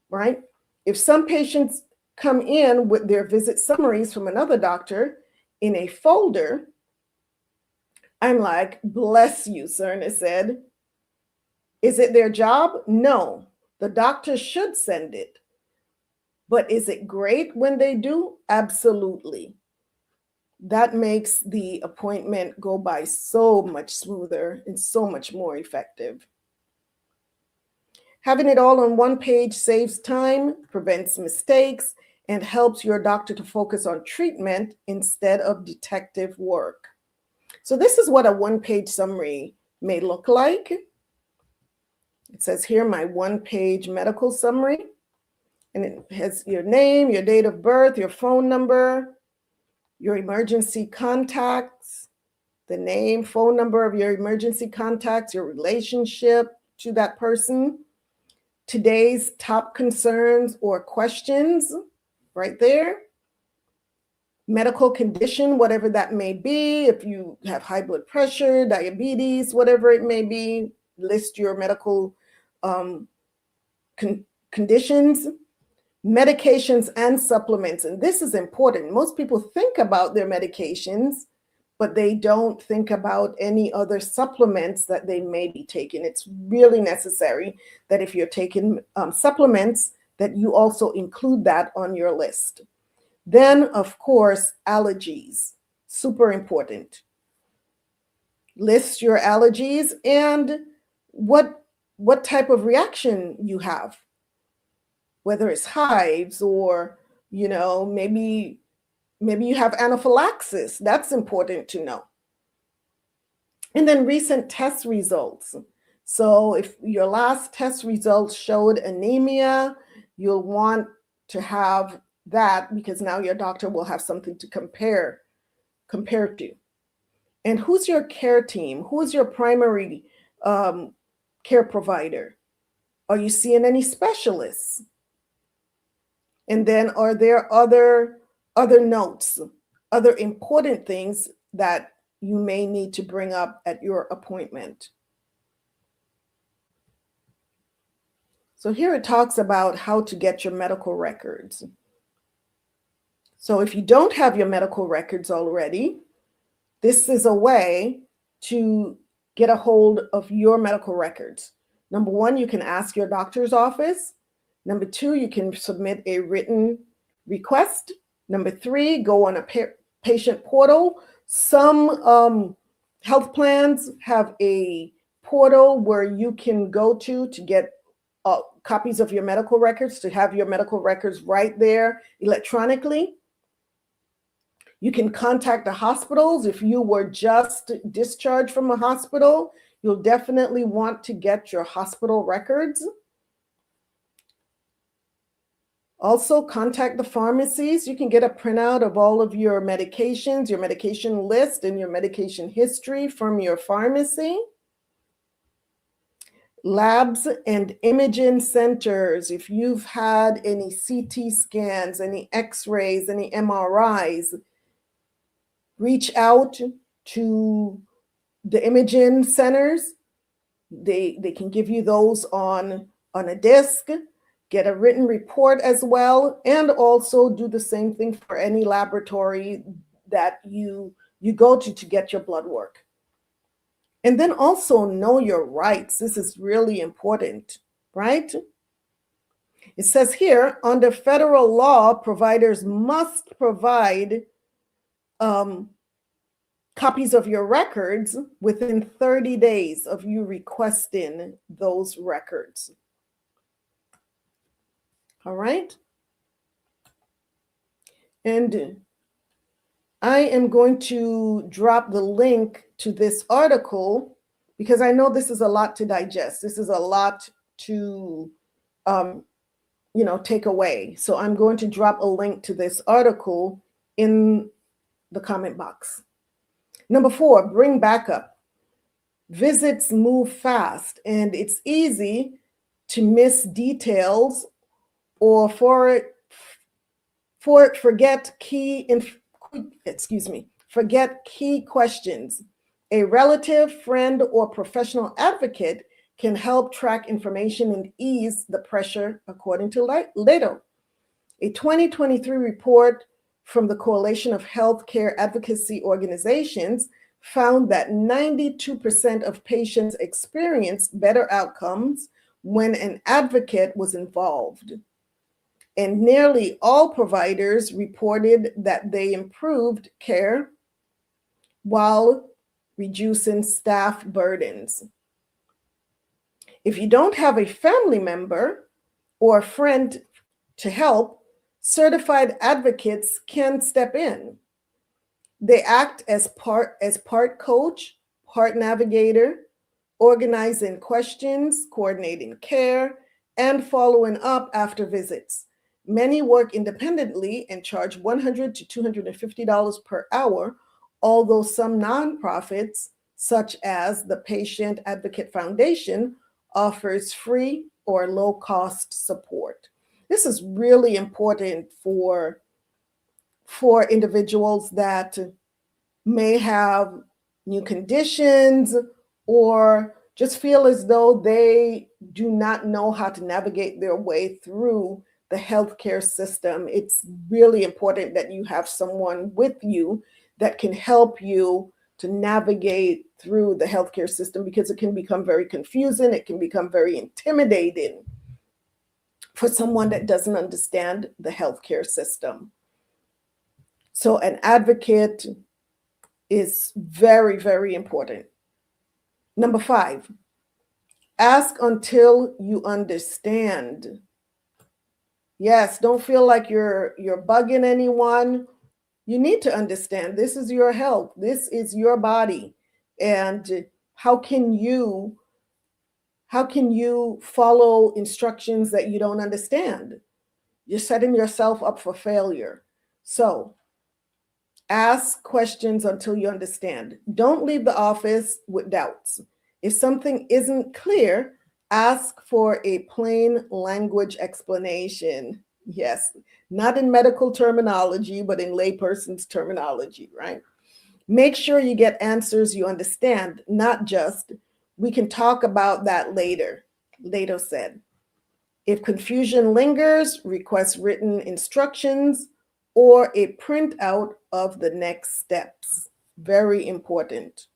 right? If some patients come in with their visit summaries from another doctor in a folder, I'm like, bless you, Cerna said. Is it their job? No, the doctor should send it. But is it great when they do? Absolutely. That makes the appointment go by so much smoother and so much more effective. Having it all on one page saves time, prevents mistakes, and helps your doctor to focus on treatment instead of detective work. So this is what a one-page summary may look like. It says here, my one-page medical summary. And it has your name, your date of birth, your phone number, your emergency contacts, the name, phone number of your emergency contacts, your relationship to that person, today's top concerns or questions right there, medical condition, whatever that may be. If you have high blood pressure, diabetes, whatever it may be, list your medical conditions, medications and supplements. And this is important. Most people think about their medications, but they don't think about any other supplements that they may be taking. It's really necessary that if you're taking supplements, that you also include that on your list. Then, of course, allergies, super important. List your allergies and what type of reaction you have, whether it's hives or, maybe you have anaphylaxis. That's important to know. And then recent test results. So if your last test results showed anemia, you'll want to have that because now your doctor will have something to compare to. And who's your care team? Who's your primary care provider? Are you seeing any specialists? And then are there other notes, other important things that you may need to bring up at your appointment? So here it talks about how to get your medical records. So if you don't have your medical records already, this is a way to get a hold of your medical records. Number one, you can ask your doctor's office. Number two, you can submit a written request. Number three, go on a patient portal. Some health plans have a portal where you can go to get copies of your medical records, to have your medical records right there electronically. You can contact the hospitals. If you were just discharged from a hospital, you'll definitely want to get your hospital records. Also, contact the pharmacies. You can get a printout of all of your medications, your medication list, and your medication history from your pharmacy. Labs and imaging centers. If you've had any CT scans, any X-rays, any MRIs, reach out to the imaging centers. They can give you those on a disc. Get a written report as well, and also do the same thing for any laboratory that you go to get your blood work. And then also know your rights. This is really important, right? It says here, under federal law, providers must provide copies of your records within 30 days of you requesting those records. All right. And I am going to drop the link to this article because I know this is a lot to digest. This is a lot to, take away. So I'm going to drop a link to this article in the comment box. Number 4, bring backup. Visits move fast, and it's easy to miss details or forget key questions. A relative, friend, or professional advocate can help track information and ease the pressure, according to Leto. A 2023 report from the Coalition of Healthcare Advocacy Organizations found that 92% of patients experienced better outcomes when an advocate was involved. And nearly all providers reported that they improved care while reducing staff burdens. If you don't have a family member or a friend to help, certified advocates can step in. They act as part coach, part navigator, organizing questions, coordinating care, and following up after visits. Many work independently and charge $100 to $250 per hour, although some nonprofits, such as the Patient Advocate Foundation, offers free or low-cost support. This is really important for individuals that may have new conditions or just feel as though they do not know how to navigate their way through the healthcare system. It's really important that you have someone with you that can help you to navigate through the healthcare system, because it can become very confusing. It can become very intimidating for someone that doesn't understand the healthcare system. So an advocate is very, very important. Number 5, ask until you understand. Yes, don't feel like you're bugging anyone. You need to understand this is your health. This is your body. And how can you follow instructions that you don't understand? You're setting yourself up for failure. So ask questions until you understand. Don't leave the office with doubts. If something isn't clear, ask for a plain language explanation. Yes, not in medical terminology, but in layperson's terminology, right? Make sure you get answers you understand, not just, "We can talk about that later," Lato said. If confusion lingers, request written instructions or a printout of the next steps. Very important.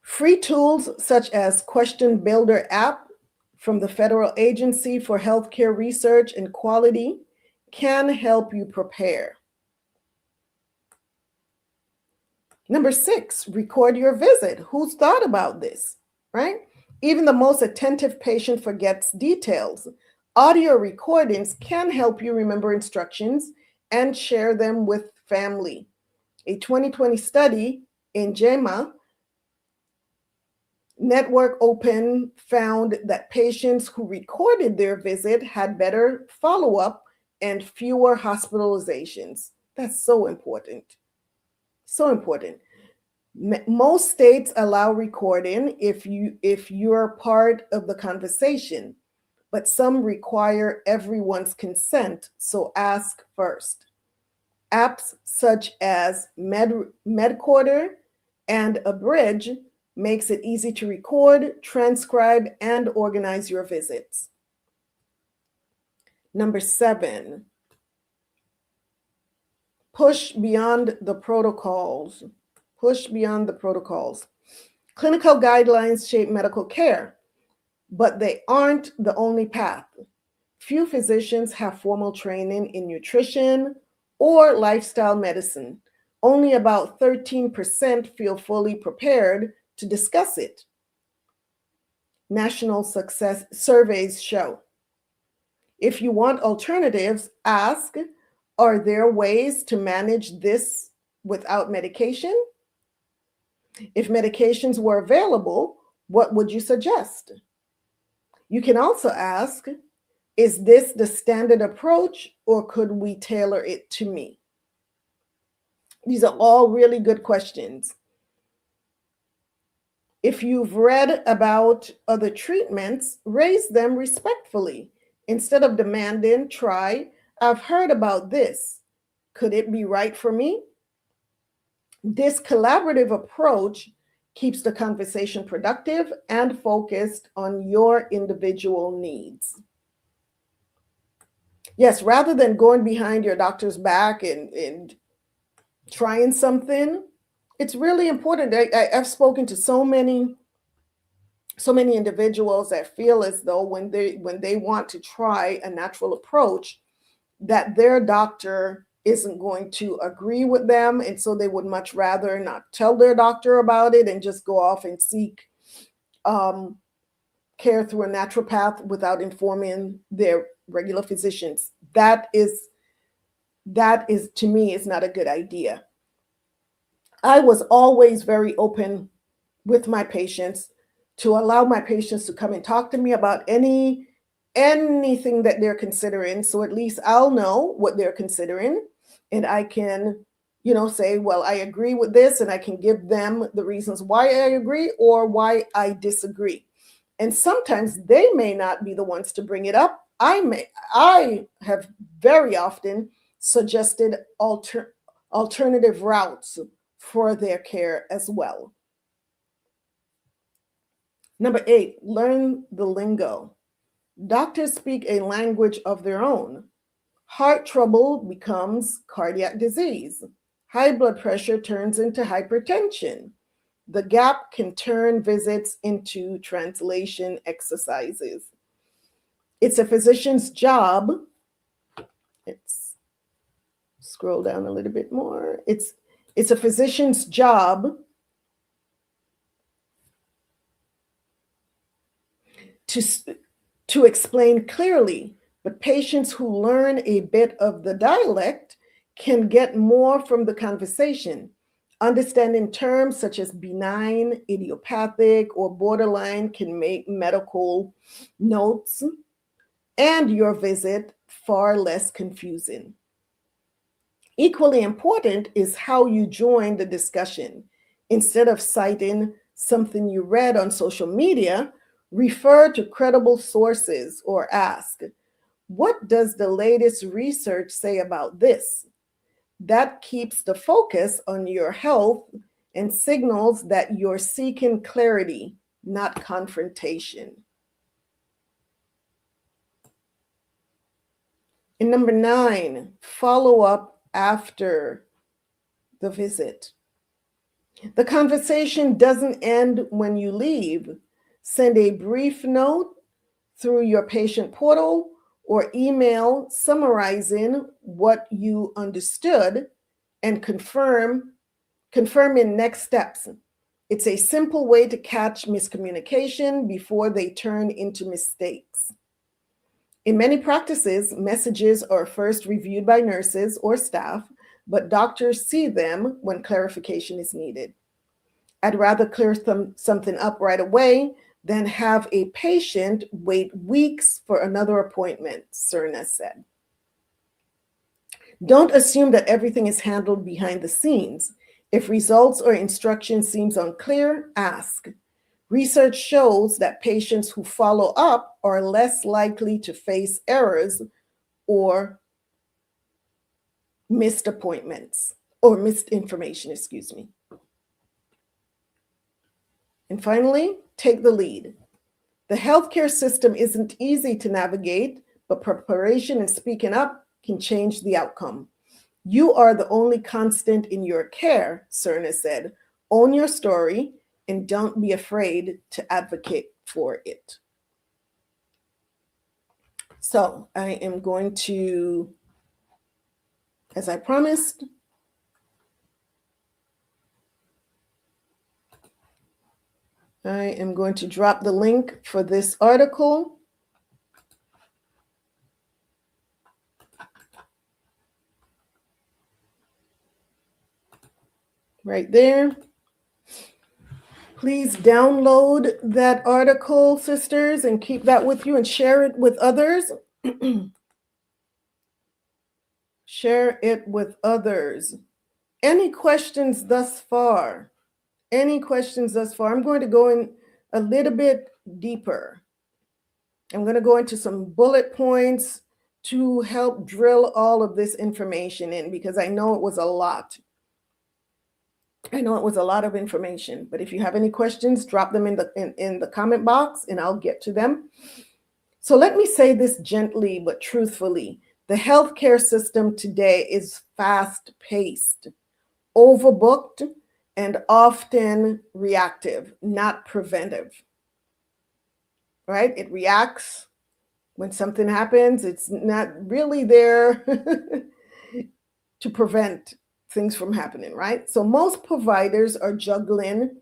Free tools such as Question Builder app from the Federal Agency for Healthcare Research and Quality can help you prepare. Number 6, record your visit. Who's thought about this, right? Even the most attentive patient forgets details. Audio recordings can help you remember instructions and share them with family. A 2020 study in JAMA Network Open found that patients who recorded their visit had better follow-up and fewer hospitalizations. That's so important. So important. Most states allow recording if you're part of the conversation, but some require everyone's consent, so ask first. Apps such as MedQuarter and Abridge makes it easy to record, transcribe, and organize your visits. Number 7, push beyond the protocols. Push beyond the protocols. Clinical guidelines shape medical care, but they aren't the only path. Few physicians have formal training in nutrition or lifestyle medicine. Only about 13% feel fully prepared to discuss it. National success surveys show. If you want alternatives, ask, are there ways to manage this without medication? If medications were available, what would you suggest? You can also ask, is this the standard approach, or could we tailor it to me? These are all really good questions. If you've read about other treatments, raise them respectfully. Instead of demanding, try, "I've heard about this. Could it be right for me?" This collaborative approach keeps the conversation productive and focused on your individual needs. Yes, rather than going behind your doctor's back and trying something, it's really important. I've spoken to so many individuals that feel as though when they want to try a natural approach, that their doctor isn't going to agree with them, and so they would much rather not tell their doctor about it and just go off and seek care through a naturopath without informing their regular physicians. That is to me is not a good idea. I was always very open with my patients to allow my patients to come and talk to me about anything that they're considering. So at least I'll know what they're considering, and I can, say, well, I agree with this, and I can give them the reasons why I agree or why I disagree. And sometimes they may not be the ones to bring it up. I have very often suggested alternative routes for their care as well. Number 8, learn the lingo. Doctors speak a language of their own. Heart trouble becomes cardiac disease. High blood pressure turns into hypertension. The gap can turn visits into translation exercises. It's a physician's job. Let's scroll down a little bit more. It's a physician's job to explain clearly, but patients who learn a bit of the dialect can get more from the conversation. Understanding terms such as benign, idiopathic, or borderline can make medical notes and your visit far less confusing. Equally important is how you join the discussion. Instead of citing something you read on social media, refer to credible sources or ask, what does the latest research say about this? That keeps the focus on your health and signals that you're seeking clarity, not confrontation. And number 9, follow up after the visit. The conversation doesn't end when you leave. Send a brief note through your patient portal or email summarizing what you understood and confirming next steps. It's a simple way to catch miscommunication before they turn into mistakes. In many practices, messages are first reviewed by nurses or staff, but doctors see them when clarification is needed. I'd rather clear something up right away than have a patient wait weeks for another appointment, Cerna said. Don't assume that everything is handled behind the scenes. If results or instructions seems unclear, ask. Research shows that patients who follow up are less likely to face errors or missed appointments or missed information, And finally, take the lead. The healthcare system isn't easy to navigate, but preparation and speaking up can change the outcome. You are the only constant in your care, Cerna said. Own your story and don't be afraid to advocate for it. So I am going to, as I promised, I am going to drop the link for this article. Right there. Please download that article, sisters, and keep that with you and share it with others. Share it with others. Any questions thus far? I'm going to go in a little bit deeper. I'm going to go into some bullet points to help drill all of this information in, because I know it was a lot. I know it was a lot of information, but if you have any questions, drop them in the comment box and I'll get to them. So let me say this gently but truthfully. The healthcare system today is fast-paced, overbooked, and often reactive, not preventive. Right? It reacts when something happens. It's not really there to prevent things from happening, right? So most providers are juggling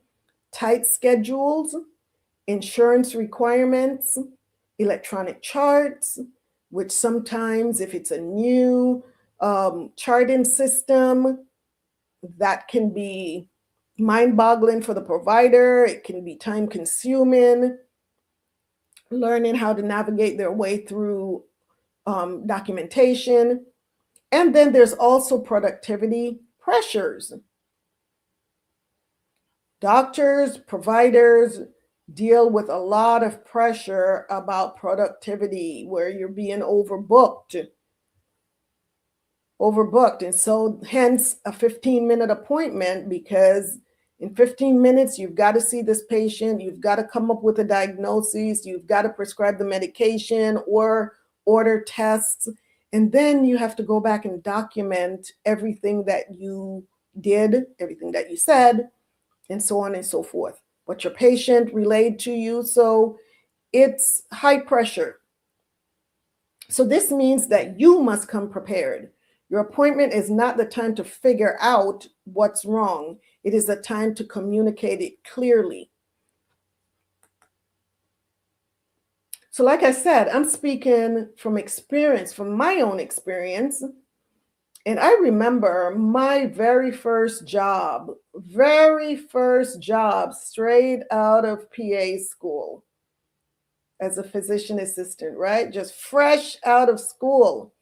tight schedules, insurance requirements, electronic charts, which sometimes, if it's a new charting system, that can be mind-boggling for the provider. It can be time-consuming, learning how to navigate their way through documentation. And then there's also productivity pressures. Doctors, providers deal with a lot of pressure about productivity, where you're being overbooked. And so hence a 15-minute appointment, because in 15 minutes, you've got to see this patient, you've got to come up with a diagnosis, you've got to prescribe the medication or order tests, and then you have to go back and document everything that you did, everything that you said, and so on and so forth, what your patient relayed to you. So it's high pressure. So this means that you must come prepared. Your appointment is not the time to figure out what's wrong. It is the time to communicate it clearly. So like I said, I'm speaking from experience, from my own experience. And I remember my very first job, straight out of PA school as a physician assistant, right? Just fresh out of school.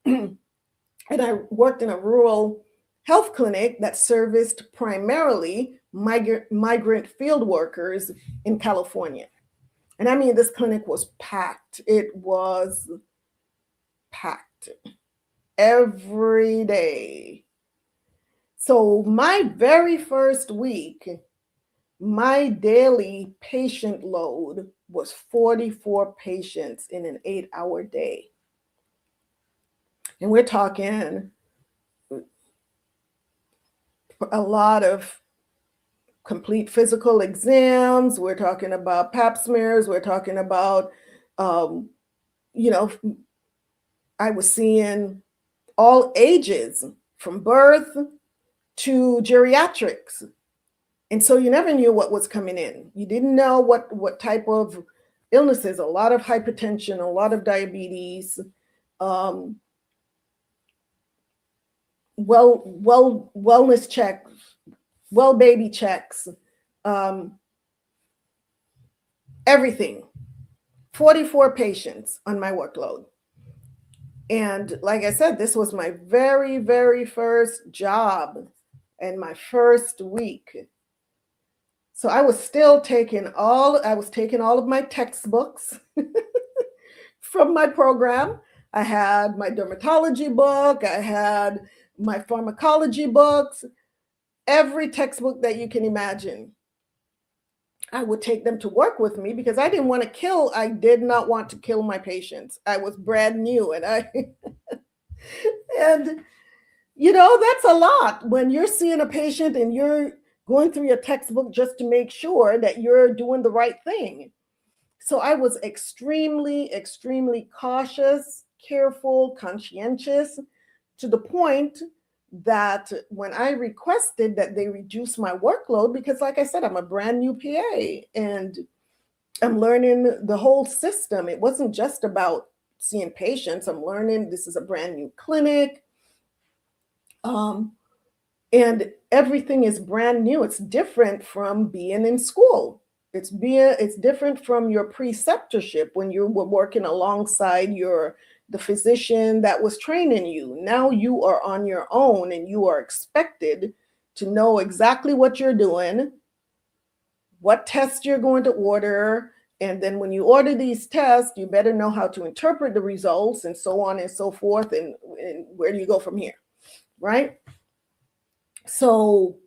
And I worked in a rural health clinic that serviced primarily migrant field workers in California. And I mean, this clinic was packed. It was packed every day. So my very first week, my daily patient load was 44 patients in an 8-hour day. And we're talking a lot of complete physical exams. We're talking about pap smears. We're talking about, I was seeing all ages from birth to geriatrics. And so you never knew what was coming in. You didn't know what type of illnesses, a lot of hypertension, a lot of diabetes, wellness checks, baby checks, everything. 44 patients on my workload. And like I said, this was my very, very first job and my first week. So I was still taking all of my textbooks from my program. I had my dermatology book, I had my pharmacology books, every textbook that you can imagine. I would take them to work with me because I did not want to kill my patients. I was brand new, and that's a lot when you're seeing a patient and you're going through your textbook just to make sure that you're doing the right thing. So I was extremely, extremely cautious, careful, conscientious, to the point that when I requested that they reduce my workload, because like I said, I'm a brand new PA and I'm learning the whole system. It wasn't just about seeing patients. I'm learning this is a brand new clinic. And everything is brand new. It's different from being in school. It's different from your preceptorship when you were working alongside the physician that was training you. Now you are on your own and you are expected to know exactly what you're doing, what tests you're going to order, and then when you order these tests, you better know how to interpret the results and so on and so forth, and where do you go from here, right? So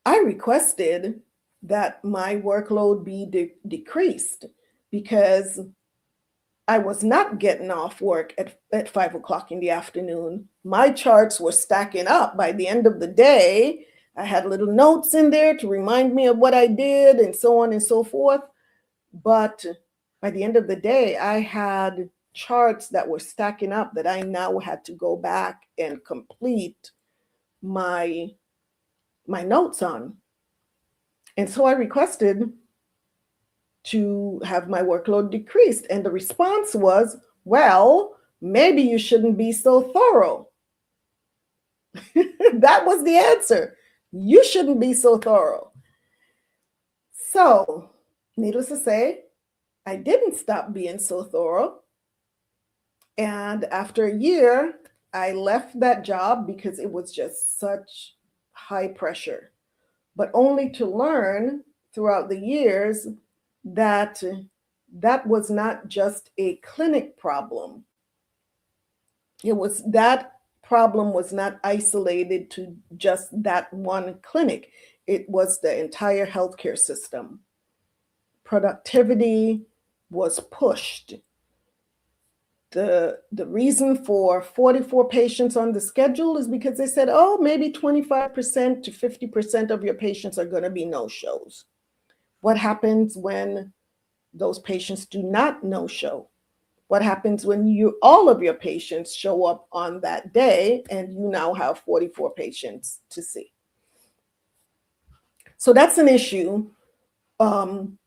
I requested that my workload be decreased because I was not getting off work at 5 o'clock in the afternoon. My charts were stacking up. By the end of the day, I had little notes in there to remind me of what I did and so on and so forth. But by the end of the day, I had charts that were stacking up that I now had to go back and complete my notes on. And so I requested to have my workload decreased. And the response was, well, maybe you shouldn't be so thorough. That was the answer. You shouldn't be so thorough. So, needless to say, I didn't stop being so thorough. And after a year, I left that job because it was just such high pressure, but only to learn throughout the years that that was not just a clinic problem. That problem was not isolated to just that one clinic. It was the entire healthcare system. Productivity was pushed. The reason for 44 patients on the schedule is because they said, oh, maybe 25% to 50% of your patients are going to be no-shows. What happens when those patients do not no-show? What happens when all of your patients show up on that day and you now have 44 patients to see? So that's an issue. And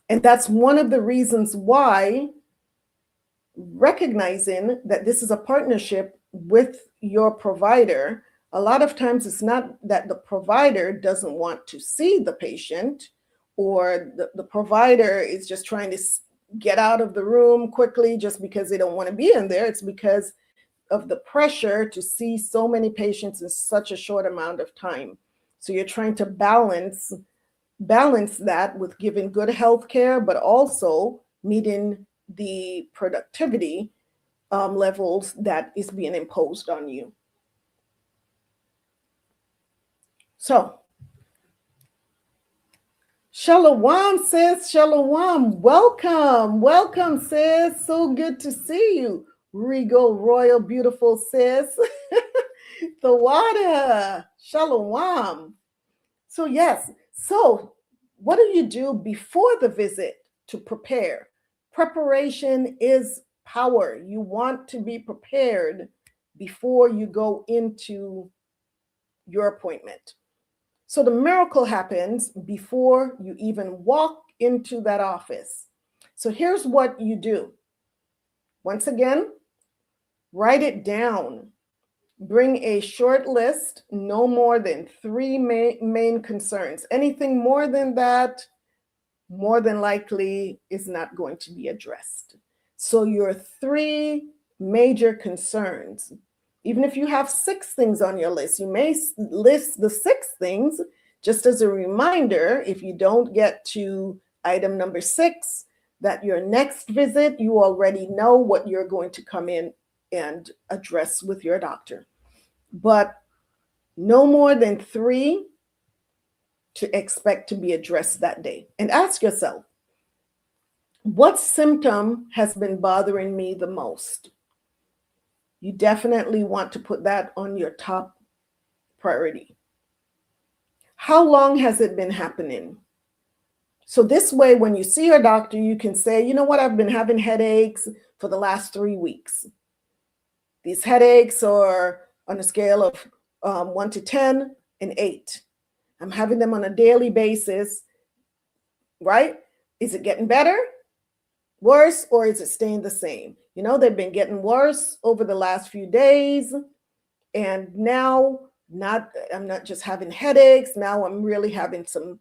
that's one of the reasons why recognizing that this is a partnership with your provider, a lot of times it's not that the provider doesn't want to see the patient, or the provider is just trying to get out of the room quickly just because they don't want to be in there. It's because of the pressure to see so many patients in such a short amount of time. So you're trying to balance that with giving good health care, but also meeting the productivity levels that is being imposed on you. So, Shalawam, sis. Shalawam. Welcome, sis. So good to see you. Regal, royal, beautiful sis. The water. Shalawam. So, yes. So, what do you do before the visit to prepare? Preparation is power. You want to be prepared before you go into your appointment. So the miracle happens before you even walk into that office. So here's what you do. Once again, write it down. Bring a short list, no more than 3 main concerns. Anything more than that, more than likely is not going to be addressed. So your 3 major concerns. Even if you have 6 things on your list, you may list the 6 things just as a reminder, if you don't get to item number 6, that your next visit, you already know what you're going to come in and address with your doctor. But no more than 3 to expect to be addressed that day. And ask yourself, what symptom has been bothering me the most? You definitely want to put that on your top priority. How long has it been happening? So this way, when you see your doctor, you can say, you know what, I've been having headaches for the last 3 weeks. These headaches are on a scale of 1 to 10, an 8. I'm having them on a daily basis, right? Is it getting better, worse, or is it staying the same? You know, they've been getting worse over the last few days. And now I'm not just having headaches. Now I'm really having some,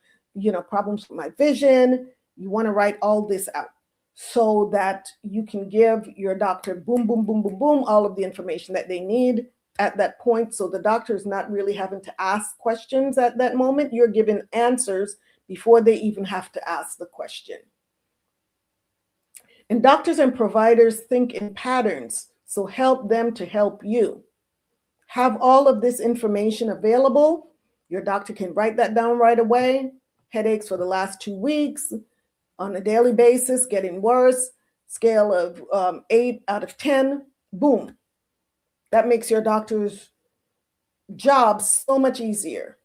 problems with my vision. You want to write all this out so that you can give your doctor boom, boom, boom, boom, boom, all of the information that they need at that point. So the doctor is not really having to ask questions at that moment. You're giving answers before they even have to ask the question. And doctors and providers think in patterns, so help them to help you. Have all of this information available. Your doctor can write that down right away. Headaches for the last 2 weeks on a daily basis, getting worse, scale of 8 out of 10, boom. That makes your doctor's job so much easier.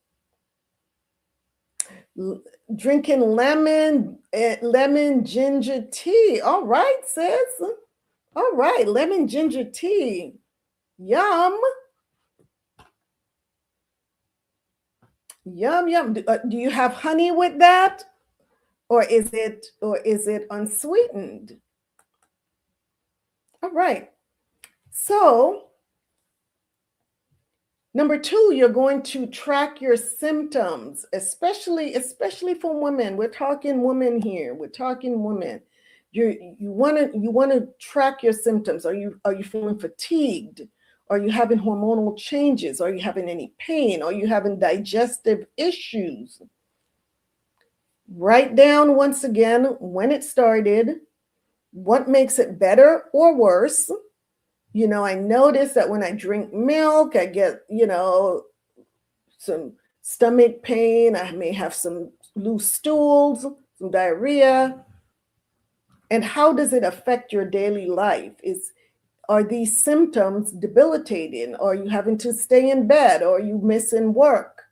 Drinking lemon ginger tea. All right, sis. All right, lemon ginger tea. Yum. Yum, yum. Do you have honey with that? Or is it unsweetened? All right. So Number two, you're going to track your symptoms, especially for women. We're talking women here. We're talking women. You want to track your symptoms. Are you feeling fatigued? Are you having hormonal changes? Are you having any pain? Are you having digestive issues? Write down once again when it started, what makes it better or worse. I notice that when I drink milk, I get, some stomach pain. I may have some loose stools, some diarrhea. And how does it affect your daily life? Are these symptoms debilitating? Are you having to stay in bed? Or are you missing work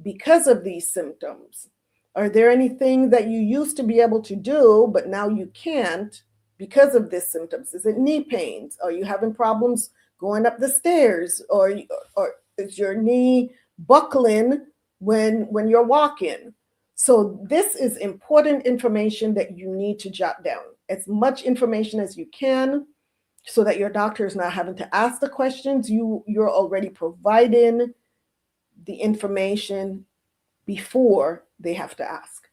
because of these symptoms? Are there anything that you used to be able to do, but now you can't because of these symptoms? Is it knee pains? Are you having problems going up the stairs? Or is your knee buckling when you're walking? So this is important information that you need to jot down. As much information as you can so that your doctor is not having to ask the questions. You're already providing the information before they have to ask.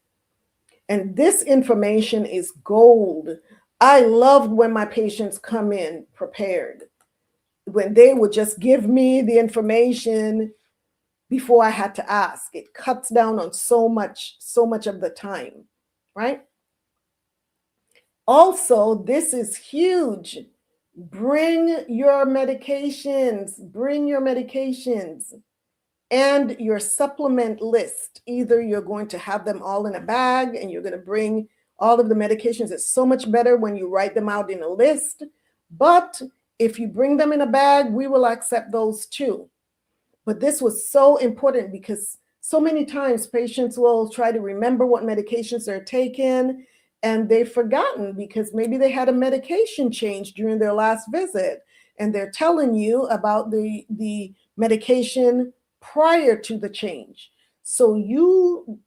And this information is gold. I loved when my patients come in prepared, when they would just give me the information before I had to ask. It cuts down on so much of the time, right? Also, this is huge. Bring your medications and your supplement list. Either you're going to have them all in a bag and you're going to bring all of the medications. It's so much better when you write them out in a list. But if you bring them in a bag, we will accept those too. But this was so important because so many times patients will try to remember what medications they're taking and they've forgotten because maybe they had a medication change during their last visit and they're telling you about the medication prior to the change. So you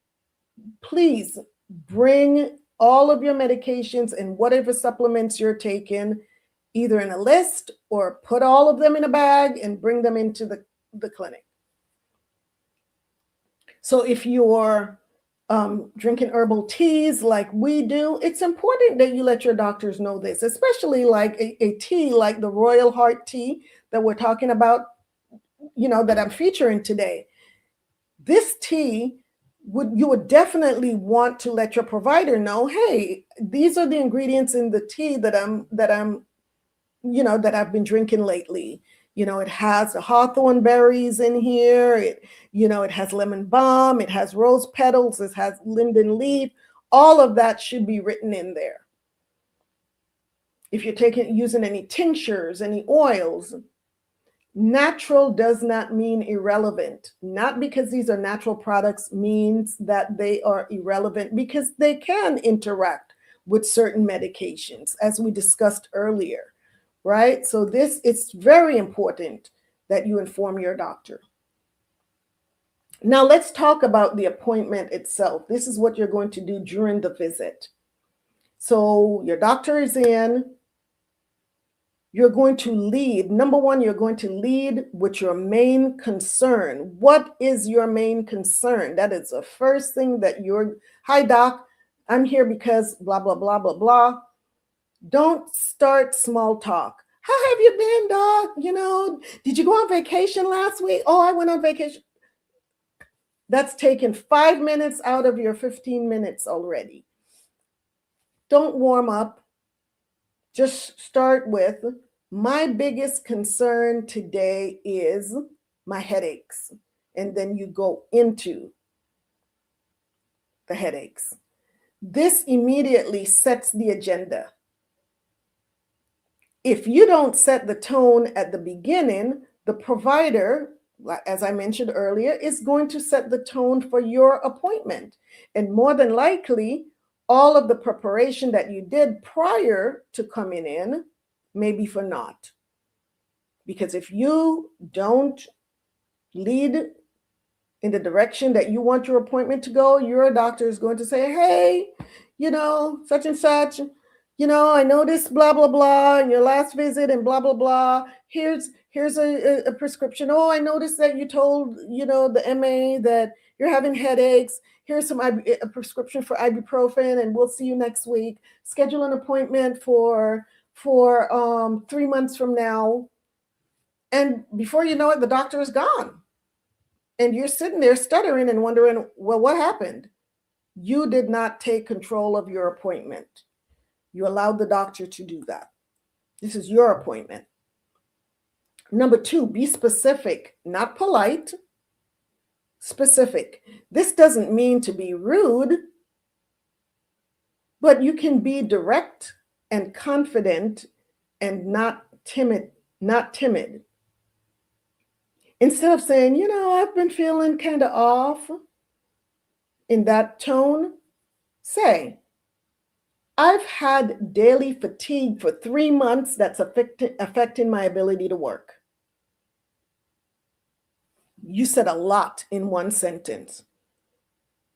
please bring all of your medications and whatever supplements you're taking either in a list or put all of them in a bag and bring them into the clinic. So if you're drinking herbal teas like we do, it's important that you let your doctors know this, especially like a tea like the Royal Heart tea that we're talking about, that I'm featuring today. This tea, you would definitely want to let your provider know, hey, these are the ingredients in the tea that I've been drinking lately. It has the hawthorn berries in here. It has lemon balm. It has rose petals. It has linden leaf. All of that should be written in there. If you're using any tinctures, any oils, natural does not mean irrelevant. Not because these are natural products means that they are irrelevant, because they can interact with certain medications, as we discussed earlier. Right? So it's very important that you inform your doctor. Now let's talk about the appointment itself. This is what you're going to do during the visit. So your doctor is in. You're going to lead. Number one, you're going to lead with your main concern. What is your main concern? That is the first thing that hi doc, I'm here because blah, blah, blah, blah, blah. Don't start small talk. How have you been, doc? Did you go on vacation last week? Oh, I went on vacation. That's taken 5 minutes out of your 15 minutes already. Don't warm up. Just start with, my biggest concern today is my headaches. And then you go into the headaches. This immediately sets the agenda. If you don't set the tone at the beginning, the provider, as I mentioned earlier, is going to set the tone for your appointment. And more than likely, all of the preparation that you did prior to coming in may be for naught. Because if you don't lead in the direction that you want your appointment to go, your doctor is going to say, hey, such and such, I noticed blah, blah, blah in your last visit and blah, blah, blah. Here's a prescription. Oh, I noticed that you told, the MA that you're having headaches. Here's a prescription for ibuprofen, and we'll see you next week. Schedule an appointment for 3 months from now. And before you know it, the doctor is gone. And you're sitting there stuttering and wondering, well, what happened? You did not take control of your appointment. You allowed the doctor to do that. This is your appointment. Number 2, be specific, not polite, specific. This doesn't mean to be rude, but you can be direct and confident and not timid. Instead of saying, I've been feeling kind of off, in that tone, say, I've had daily fatigue for 3 months that's affecting my ability to work. You said a lot in one sentence.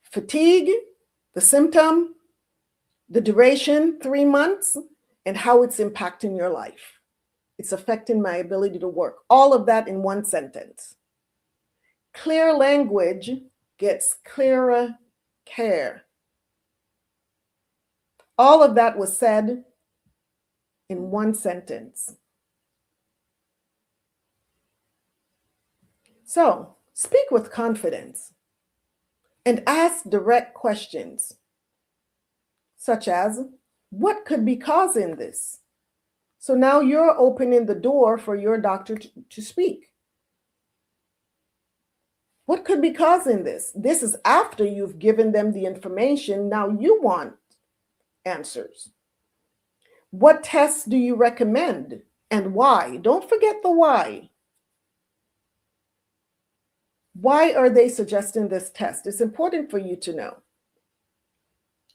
Fatigue, the symptom, the duration, 3 months, and how it's impacting your life. It's affecting my ability to work. All of that in one sentence. Clear language gets clearer care. All of that was said in one sentence. So, speak with confidence and ask direct questions, such as, what could be causing this? So now you're opening the door for your doctor to speak. What could be causing this? This is after you've given them the information. Now you want answers. What tests do you recommend and why? Don't forget the why. Why are they suggesting this test? It's important for you to know.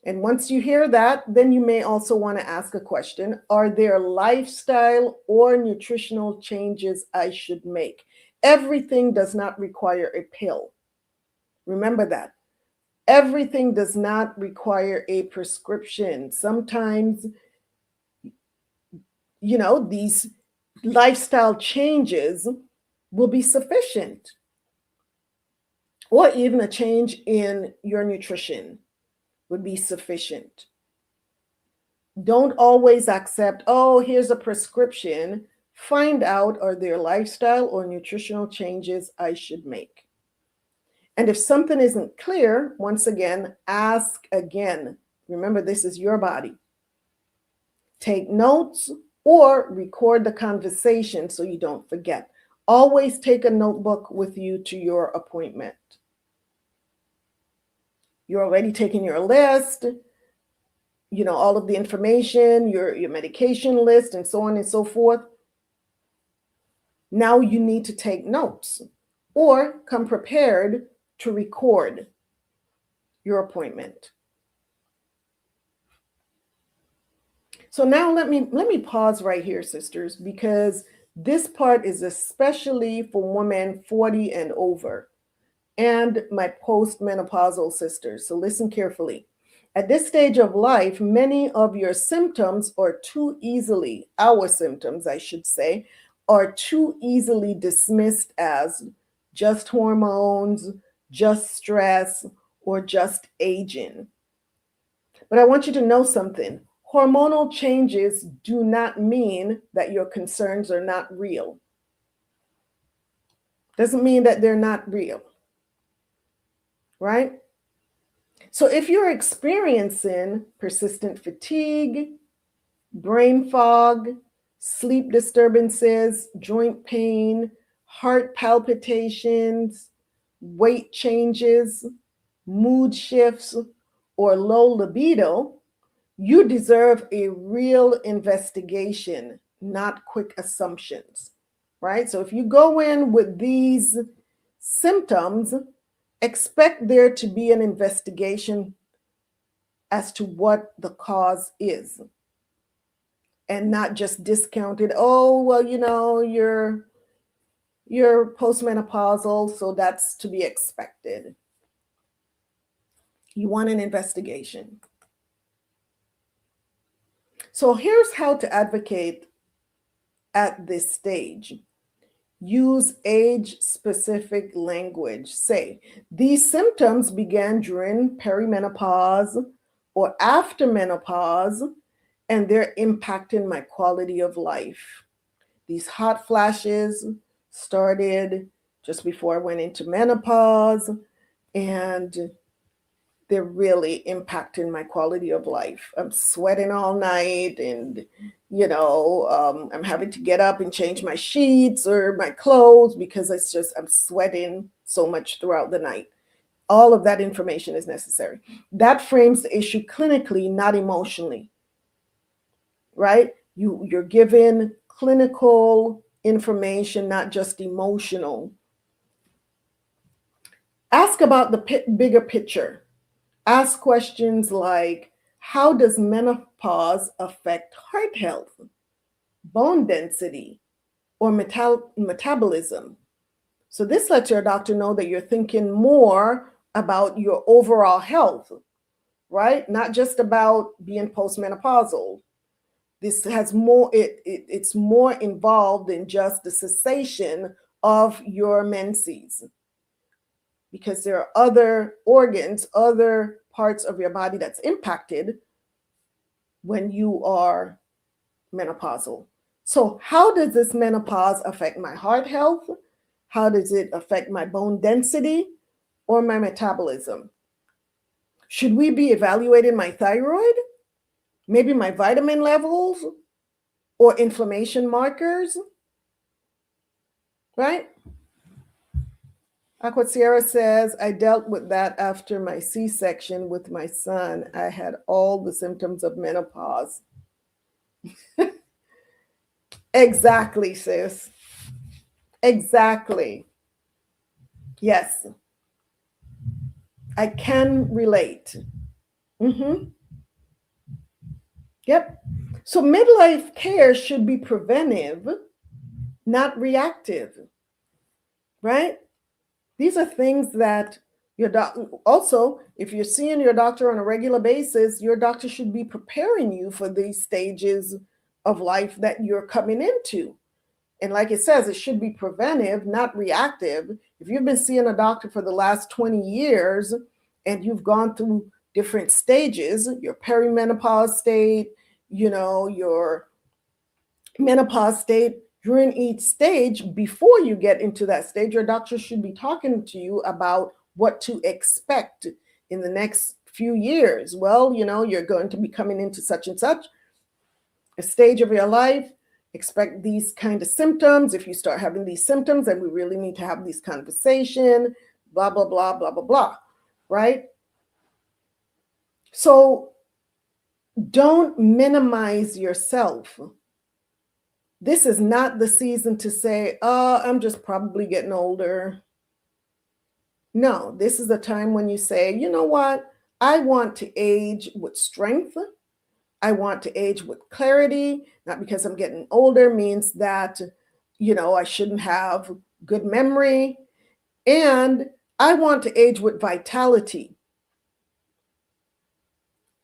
And once you hear that, then you may also want to ask a question. Are there lifestyle or nutritional changes I should make? Everything does not require a pill. Remember that. Everything does not require a prescription. Sometimes, these lifestyle changes will be sufficient, or even a change in your nutrition would be sufficient. Don't always accept, here's a prescription. Find out, are there lifestyle or nutritional changes I should make? And if something isn't clear, once again, ask again. Remember, this is your body. Take notes or record the conversation so you don't forget. Always take a notebook with you to your appointment. You're already taking your list, all of the information, your medication list, and so on and so forth. Now you need to take notes or come prepared to record your appointment. So now let me pause right here, sisters, because this part is especially for women 40 and over and my postmenopausal sisters. So listen carefully. At this stage of life, many of your symptoms are too easily, our symptoms, I should say, are too easily dismissed as just hormones, just stress, or just aging. But I want you to know something. Hormonal changes do not mean that your concerns are not real. Doesn't mean that they're not real, right? So if you're experiencing persistent fatigue, brain fog, sleep disturbances, joint pain, heart palpitations, weight changes, mood shifts, or low libido, you deserve a real investigation, not quick assumptions, right? So if you go in with these symptoms, expect there to be an investigation as to what the cause is, and not just discounted. You're postmenopausal, so that's to be expected. You want an investigation. So here's how to advocate at this stage. Use age-specific language. Say, these symptoms began during perimenopause or after menopause, and they're impacting my quality of life. These hot flashes started just before I went into menopause, and they're really impacting my quality of life. I'm sweating all night, and I'm having to get up and change my sheets or my clothes because I'm sweating so much throughout the night. All of that information is necessary. That frames the issue clinically, not emotionally, right? You're given clinical information, not just emotional. Ask about the bigger picture. Ask questions like, how does menopause affect heart health, bone density, or metabolism? So this lets your doctor know that you're thinking more about your overall health, right? Not just about being postmenopausal. This has more, it's more involved than just the cessation of your menses, because there are other organs, other parts of your body that's impacted when you are menopausal. So how does this menopause affect my heart health? How does it affect my bone density or my metabolism? Should we be evaluating my thyroid? Maybe my vitamin levels or inflammation markers, right? Aqua Sierra says, I dealt with that after my C-section with my son. I had all the symptoms of menopause. Exactly, sis. Exactly. Yes. I can relate. Yep. So midlife care should be preventive, not reactive, right? These are things that your doctor, also, if you're seeing your doctor on a regular basis, your doctor should be preparing you for these stages of life that you're coming into. And like it says, it should be preventive, not reactive. If you've been seeing a doctor for the last 20 years and you've gone through different stages, your perimenopause state, your menopause state, during each stage, before you get into that stage, your doctor should be talking to you about what to expect in the next few years. Well, you're going to be coming into such and such a stage of your life. Expect these kind of symptoms. If you start having these symptoms, then we really need to have this conversation, blah, blah, blah, blah, blah, blah, right? So don't minimize yourself. This is not the season to say, oh, I'm just probably getting older. No, this is the time when you say, you know what? I want to age with strength. I want to age with clarity, not because I'm getting older means that, I shouldn't have good memory. And I want to age with vitality.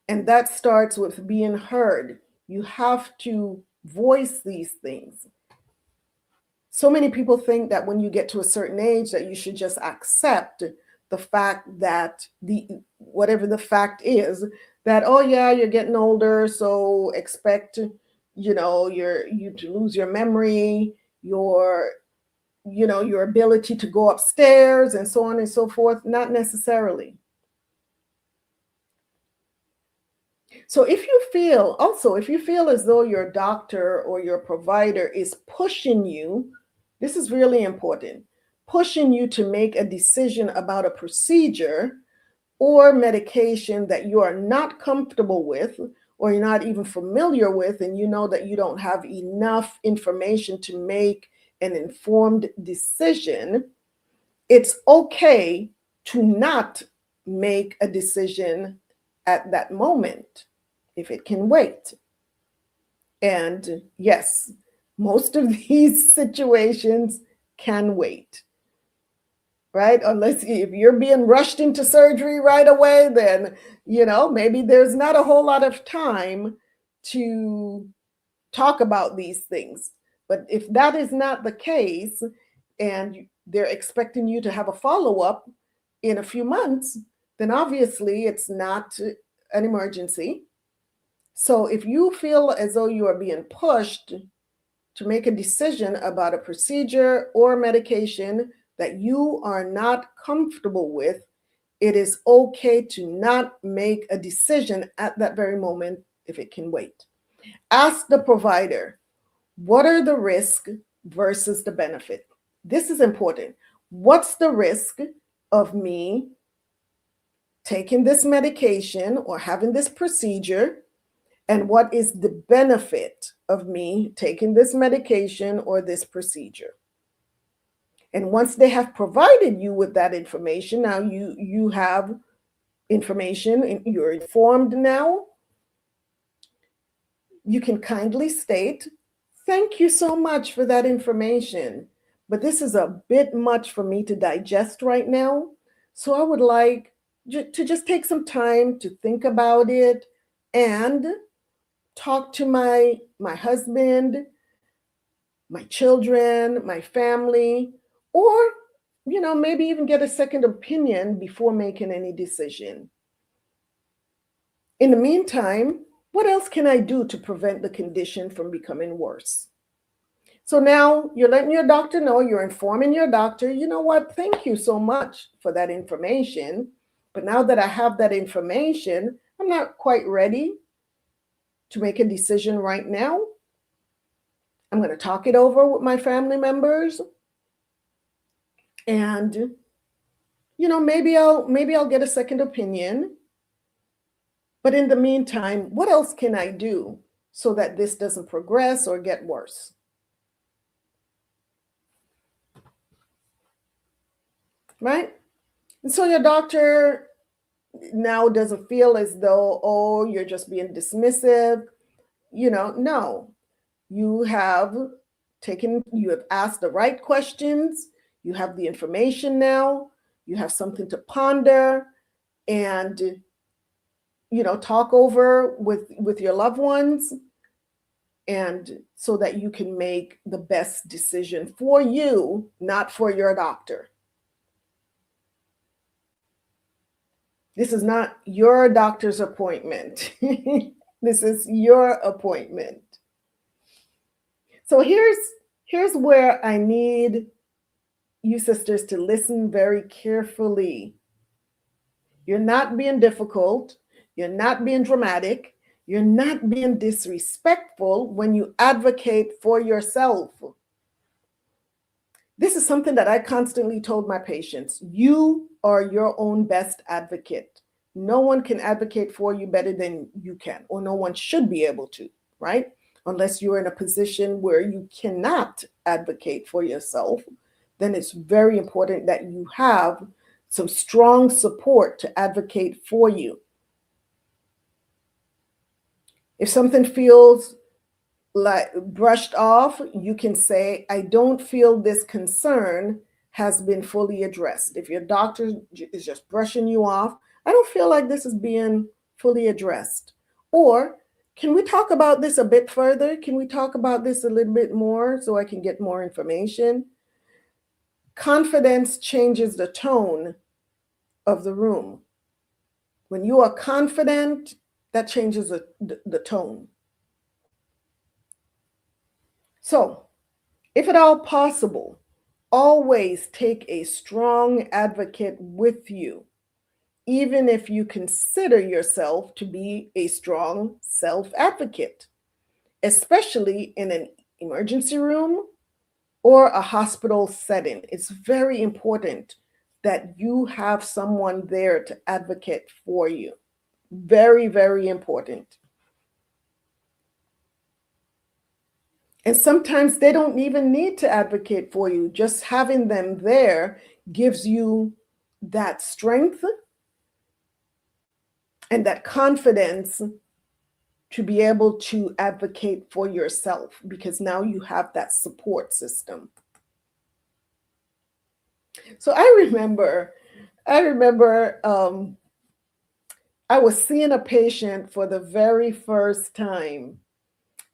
And that starts with being heard. You have to voice these things. So many people think that when you get to a certain age that you should just accept the fact that whatever the fact is, that, oh yeah, you're getting older, so expect, you to lose your memory, your ability to go upstairs and so on and so forth. Not necessarily. So if you feel as though your doctor or your provider is pushing you, this is really important, pushing you to make a decision about a procedure or medication that you are not comfortable with or you're not even familiar with, and you know that you don't have enough information to make an informed decision, it's okay to not make a decision at that moment if it can wait. And yes, most of these situations can wait, right? Unless if you're being rushed into surgery right away, then, maybe there's not a whole lot of time to talk about these things. But if that is not the case, and they're expecting you to have a follow-up in a few months, then obviously it's not an emergency. So if you feel as though you are being pushed to make a decision about a procedure or medication that you are not comfortable with, it is okay to not make a decision at that very moment if it can wait. Ask the provider, what are the risks versus the benefit? This is important. What's the risk of me taking this medication or having this procedure? And what is the benefit of me taking this medication or this procedure? And once they have provided you with that information, now you have information and you're informed now, you can kindly state, thank you so much for that information, but this is a bit much for me to digest right now. So I would like to just take some time to think about it and talk to my husband, my children, my family, or maybe even get a second opinion before making any decision. In the meantime, what else can I do to prevent the condition from becoming worse? So now you're letting your doctor know, you're informing your doctor, you know what, thank you so much for that information. But now that I have that information, I'm not quite ready to make a decision right now. I'm going to talk it over with my family members. And, maybe I'll get a second opinion. But in the meantime, what else can I do so that this doesn't progress or get worse? Right? And so your doctor now doesn't feel as though, oh, you're just being dismissive. No. You have asked the right questions. You have the information now. You have something to ponder and, talk over with your loved ones, and so that you can make the best decision for you, not for your doctor. This is not your doctor's appointment. This is your appointment. So here's where I need you sisters to listen very carefully. You're not being difficult. You're not being dramatic. You're not being disrespectful when you advocate for yourself. This is something that I constantly told my patients. You are your own best advocate. No one can advocate for you better than you can, or no one should be able to, right? Unless you're in a position where you cannot advocate for yourself, then it's very important that you have some strong support to advocate for you. If something feels like brushed off, you can say, I don't feel this concern has been fully addressed. If your doctor is just brushing you off, I don't feel like this is being fully addressed. Or, can we talk about this a bit further? Can we talk about this a little bit more so I can get more information? Confidence changes the tone of the room. When you are confident, that changes the tone. So, if at all possible, always take a strong advocate with you, even if you consider yourself to be a strong self-advocate, especially in an emergency room or a hospital setting. It's very important that you have someone there to advocate for you. Very, very important. And sometimes they don't even need to advocate for you. Just having them there gives you that strength and that confidence to be able to advocate for yourself, because now you have that support system. So I remember I was seeing a patient for the very first time.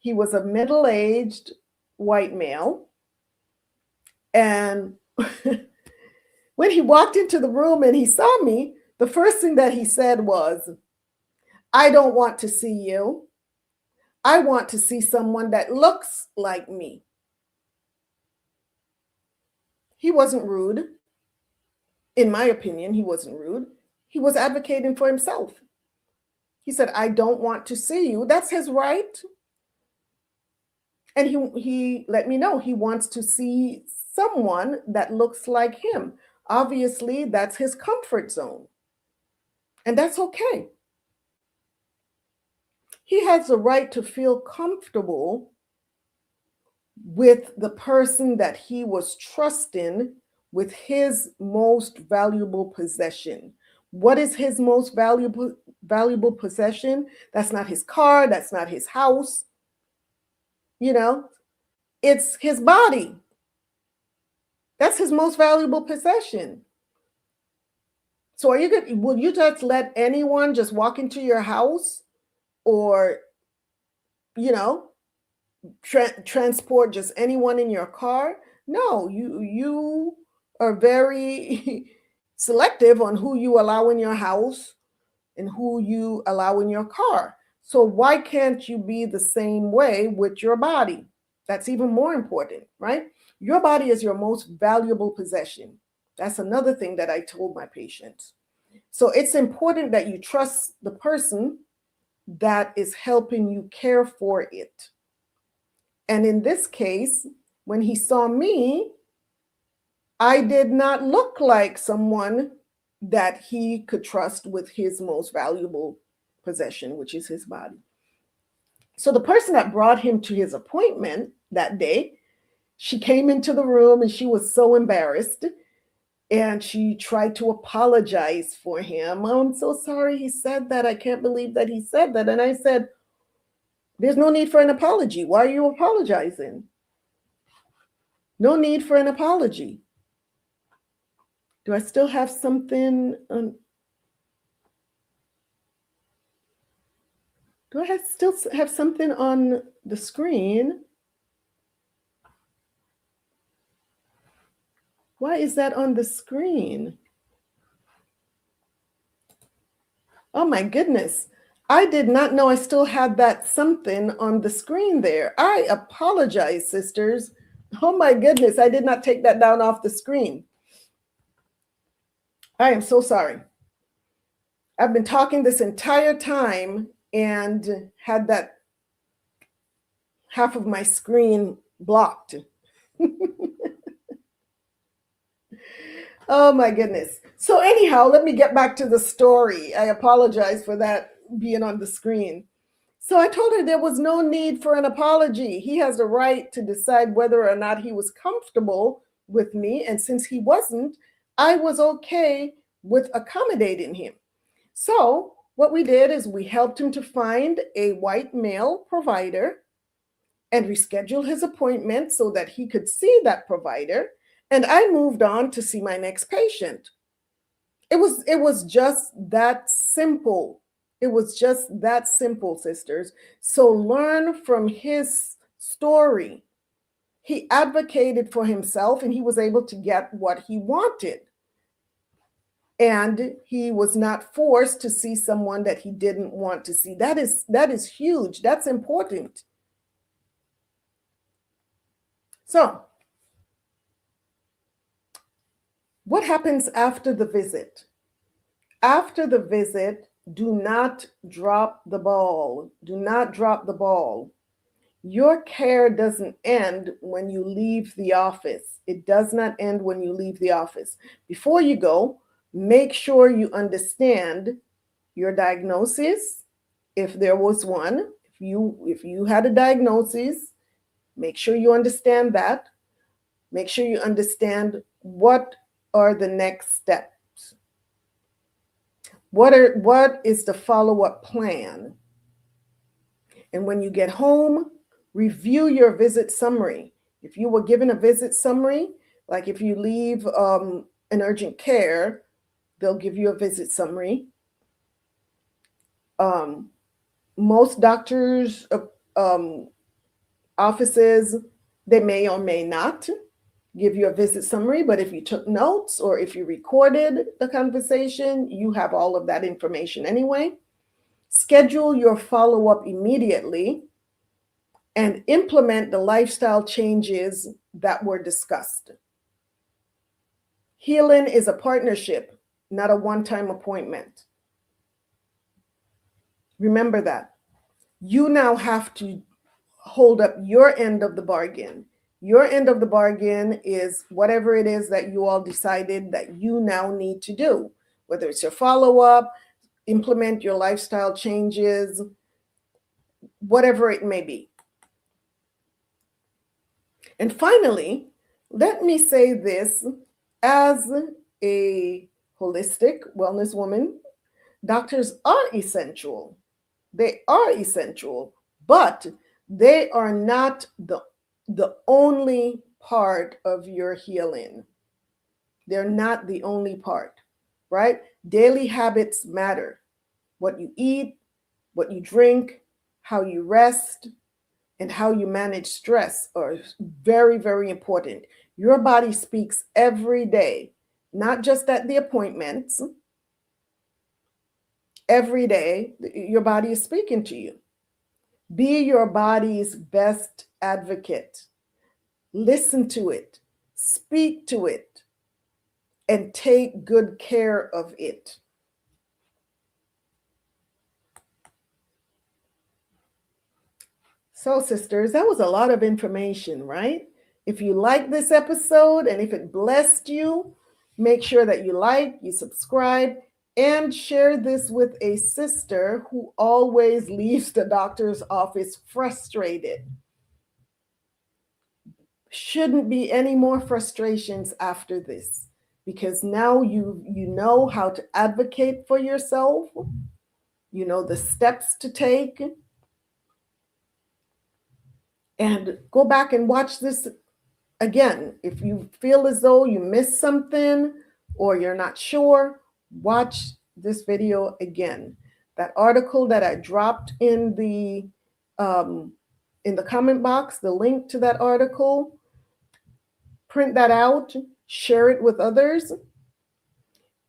He was a middle-aged white male. And when he walked into the room and he saw me, the first thing that he said was, "I don't want to see you. I want to see someone that looks like me." He wasn't rude. In my opinion, he wasn't rude. He was advocating for himself. He said, "I don't want to see you." That's his right. And he let me know he wants to see someone that looks like him. Obviously, that's his comfort zone. And that's okay. He has the right to feel comfortable with the person that he was trusting with his most valuable possession. What is his most valuable possession? That's not his car, that's not his house. You know, it's his body. That's his most valuable possession. So will you just let anyone just walk into your house or, transport just anyone in your car? No, you are very selective on who you allow in your house and who you allow in your car. So why can't you be the same way with your body? That's even more important, right? Your body is your most valuable possession. That's another thing that I told my patients. So it's important that you trust the person that is helping you care for it. And in this case, when he saw me, I did not look like someone that he could trust with his most valuable possession, which is his body. So the person that brought him to his appointment that day, she came into the room and she was so embarrassed. And she tried to apologize for him. "Oh, I'm so sorry he said that. I can't believe that he said that." And I said, "There's no need for an apology. Why are you apologizing? No need for an apology." Do I still have something on? Do I still have something on the screen? Why is that on the screen? Oh my goodness. I did not know I still had that something on the screen there. I apologize, sisters. Oh my goodness, I did not take that down off the screen. I am so sorry. I've been talking this entire time and had that half of my screen blocked. Oh my goodness. So anyhow, let me get back to the story. I apologize for that being on the screen. So I told her there was no need for an apology. He has the right to decide whether or not he was comfortable with me. And since he wasn't, I was okay with accommodating him. So what we did is we helped him to find a white male provider and reschedule his appointment so that he could see that provider. And I moved on to see my next patient. It was just that simple. It was just that simple, sisters. So learn from his story. He advocated for himself and he was able to get what he wanted. And he was not forced to see someone that he didn't want to see. That is huge. That's important. So, what happens after the visit? After the visit, do not drop the ball. Do not drop the ball. Your care doesn't end when you leave the office. It does not end when you leave the office. Before you go, make sure you understand your diagnosis, if there was one. If you had a diagnosis, make sure you understand that. Make sure you understand what are the next steps. What is the follow-up plan? And when you get home, review your visit summary. If you were given a visit summary, like if you leave an urgent care, they'll give you a visit summary. Most doctors' offices, they may or may not give you a visit summary, but if you took notes or if you recorded the conversation, you have all of that information anyway. Schedule your follow-up immediately and implement the lifestyle changes that were discussed. Healing is a partnership, not a one-time appointment. Remember that. You now have to hold up your end of the bargain. Your end of the bargain is whatever it is that you all decided that you now need to do, whether it's your follow-up, implement your lifestyle changes, whatever it may be. And finally, let me say this, as a holistic wellness woman, doctors are essential. They are essential, but they are not the only part of your healing. They're not the only part, right? Daily habits matter. What you eat, what you drink, how you rest, and how you manage stress are very, very important. Your body speaks every day, not just at the appointments. Every day, your body is speaking to you. Be your body's best advocate. Listen to it, speak to it, and take good care of it. So, sisters, that was a lot of information, right? If you like this episode and if it blessed you, make sure that you like, you subscribe, and share this with a sister who always leaves the doctor's office frustrated. Shouldn't be any more frustrations after this, because now you know how to advocate for yourself. You know the steps to take. And go back and watch this again. If you feel as though you missed something or you're not sure, watch this video again. That article that I dropped in the comment box, the link to that article, print that out, share it with others.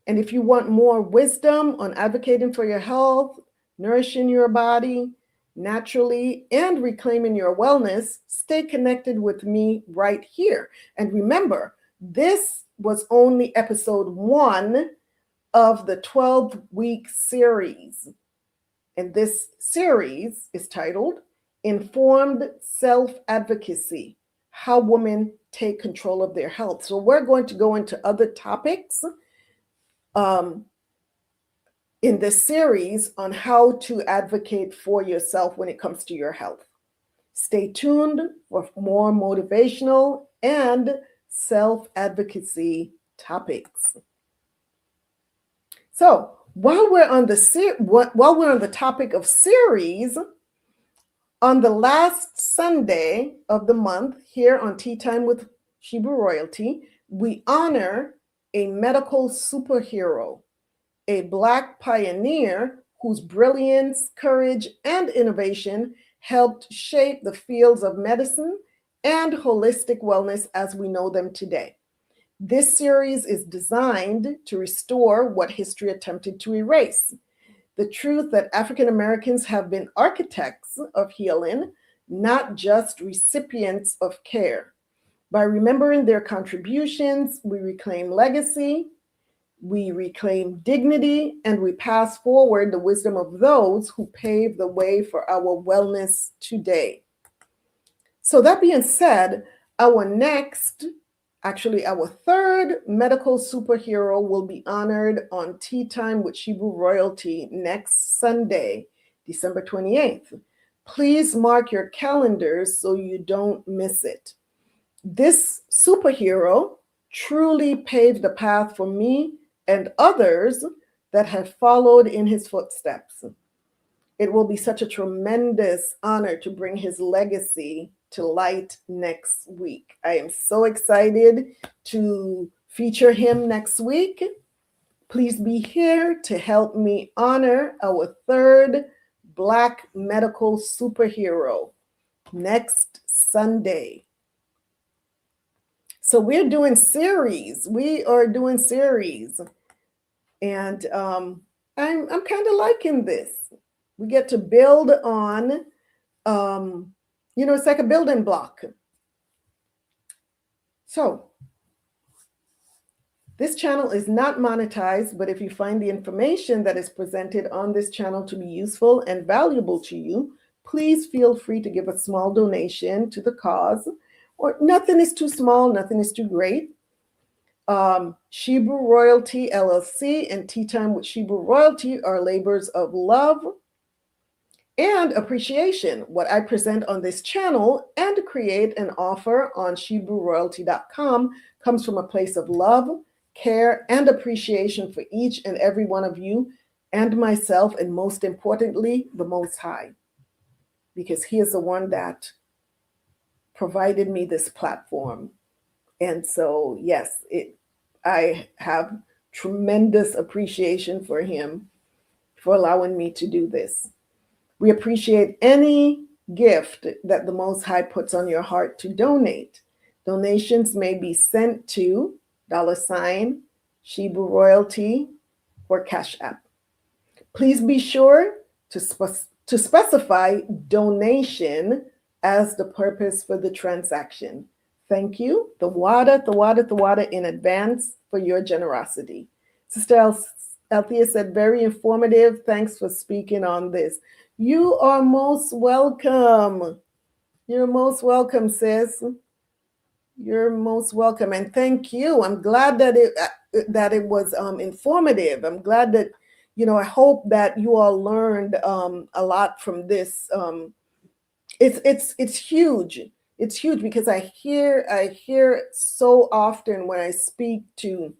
And if you want more wisdom on advocating for your health, nourishing your body naturally, and reclaiming your wellness, stay connected with me right here. And remember, this was only episode 1 of the 12-week series. And this series is titled Informed Self-Advocacy, How Women Take Control of Their Health. So we're going to go into other topics in this series on how to advocate for yourself when it comes to your health. Stay tuned for more motivational and self-advocacy topics. So while we're on the topic of series, on the last Sunday of the month here on Tea Time with Shebrew Royalty, we honor a medical superhero, a Black pioneer whose brilliance, courage, and innovation helped shape the fields of medicine and holistic wellness as we know them today. This series is designed to restore what history attempted to erase: the truth that African Americans have been architects of healing, not just recipients of care. By remembering their contributions, we reclaim legacy, we reclaim dignity, and we pass forward the wisdom of those who paved the way for our wellness today. So that being said, our third medical superhero will be honored on Tea Time with Shebrew Royalty next Sunday, December 28th. Please mark your calendars so you don't miss it. This superhero truly paved the path for me and others that have followed in his footsteps. It will be such a tremendous honor to bring his legacy to light next week. I am so excited to feature him next week. Please be here to help me honor our third Black medical superhero next Sunday. So we're doing series. We are doing series. And I'm kind of liking this. We get to build on, it's like a building block. So this channel is not monetized, but if you find the information that is presented on this channel to be useful and valuable to you, please feel free to give a small donation to the cause. Or nothing is too small, nothing is too great. Shebrew Royalty LLC and Tea Time with Shebrew Royalty are labors of love and appreciation. What I present on this channel and create and offer on ShebrewRoyalty.com comes from a place of love, care, and appreciation for each and every one of you and myself, and most importantly, the Most High, because He is the one that provided me this platform. And so, yes, I have tremendous appreciation for Him for allowing me to do this. We appreciate any gift that the Most High puts on your heart to donate. Donations may be sent to $Shebrew Royalty or Cash App. Please be sure to specify donation as the purpose for the transaction. Thank you, the water in advance for your generosity. Sister Althea said, very informative. Thanks for speaking on this. You are most welcome. You're most welcome, sis. You're most welcome, and thank you. I'm glad that it was informative. I'm glad that, I hope that you all learned a lot from this. It's huge. It's huge because I hear it so often when I speak to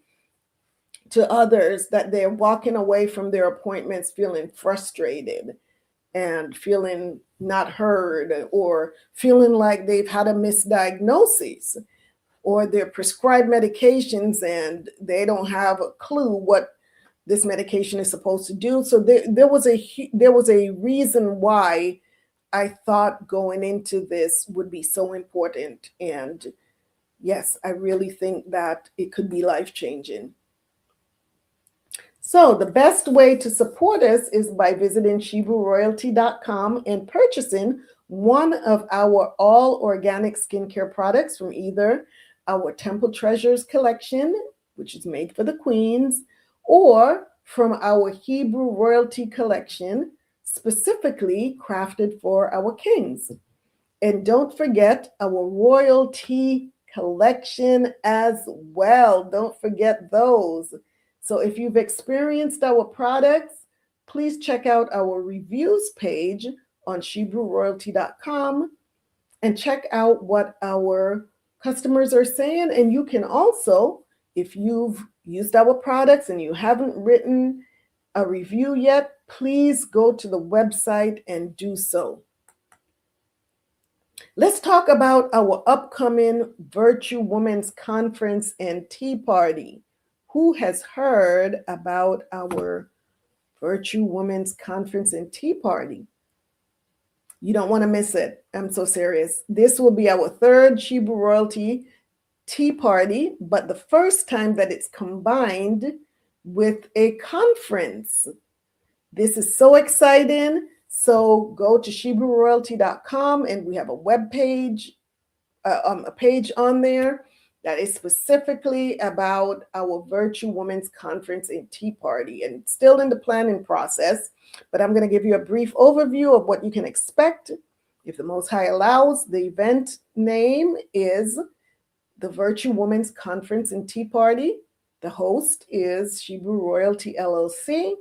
others that they're walking away from their appointments feeling frustrated and feeling not heard, or feeling like they've had a misdiagnosis, or they're prescribed medications and they don't have a clue what this medication is supposed to do. So there was a reason why I thought going into this would be so important. And yes, I really think that it could be life-changing. So the best way to support us is by visiting ShebrewRoyalty.com and purchasing one of our all organic skincare products from either our Temple Treasures collection, which is made for the queens, or from our Hebrew Royalty collection, specifically crafted for our kings. And don't forget our royalty collection as well. Don't forget those. So if you've experienced our products, please check out our reviews page on ShebrewRoyalty.com and check out what our customers are saying. And you can also, if you've used our products and you haven't written a review yet, please go to the website and do so. Let's talk about our upcoming Virtue Women's Conference and Tea Party. Who has heard about our Virtue Women's Conference and Tea Party? You don't want to miss it. I'm so serious. This will be our third Shebrew Royalty Tea Party, but the first time that it's combined with a conference. This is so exciting. So go to ShebrewRoyalty.com and we have a web page, a page on there that is specifically about our Virtue Women's Conference and Tea Party. And it's still in the planning process, but I'm going to give you a brief overview of what you can expect. If the Most High allows, the event name is the Virtue Women's Conference and Tea Party. The host is Shebrew Royalty LLC.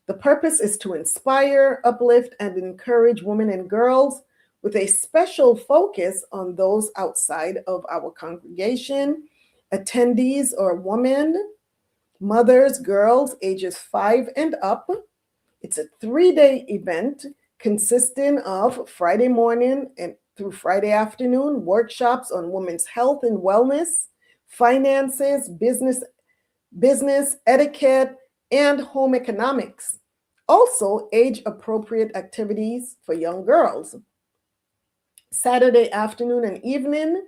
The purpose is to inspire, uplift, and encourage women and girls with a special focus on those outside of our congregation. Attendees are women, mothers, girls ages 5 and up. It's a 3-day event consisting of Friday morning and through Friday afternoon workshops on women's health and wellness, finances, business etiquette, and home economics. Also, age-appropriate activities for young girls. Saturday afternoon and evening,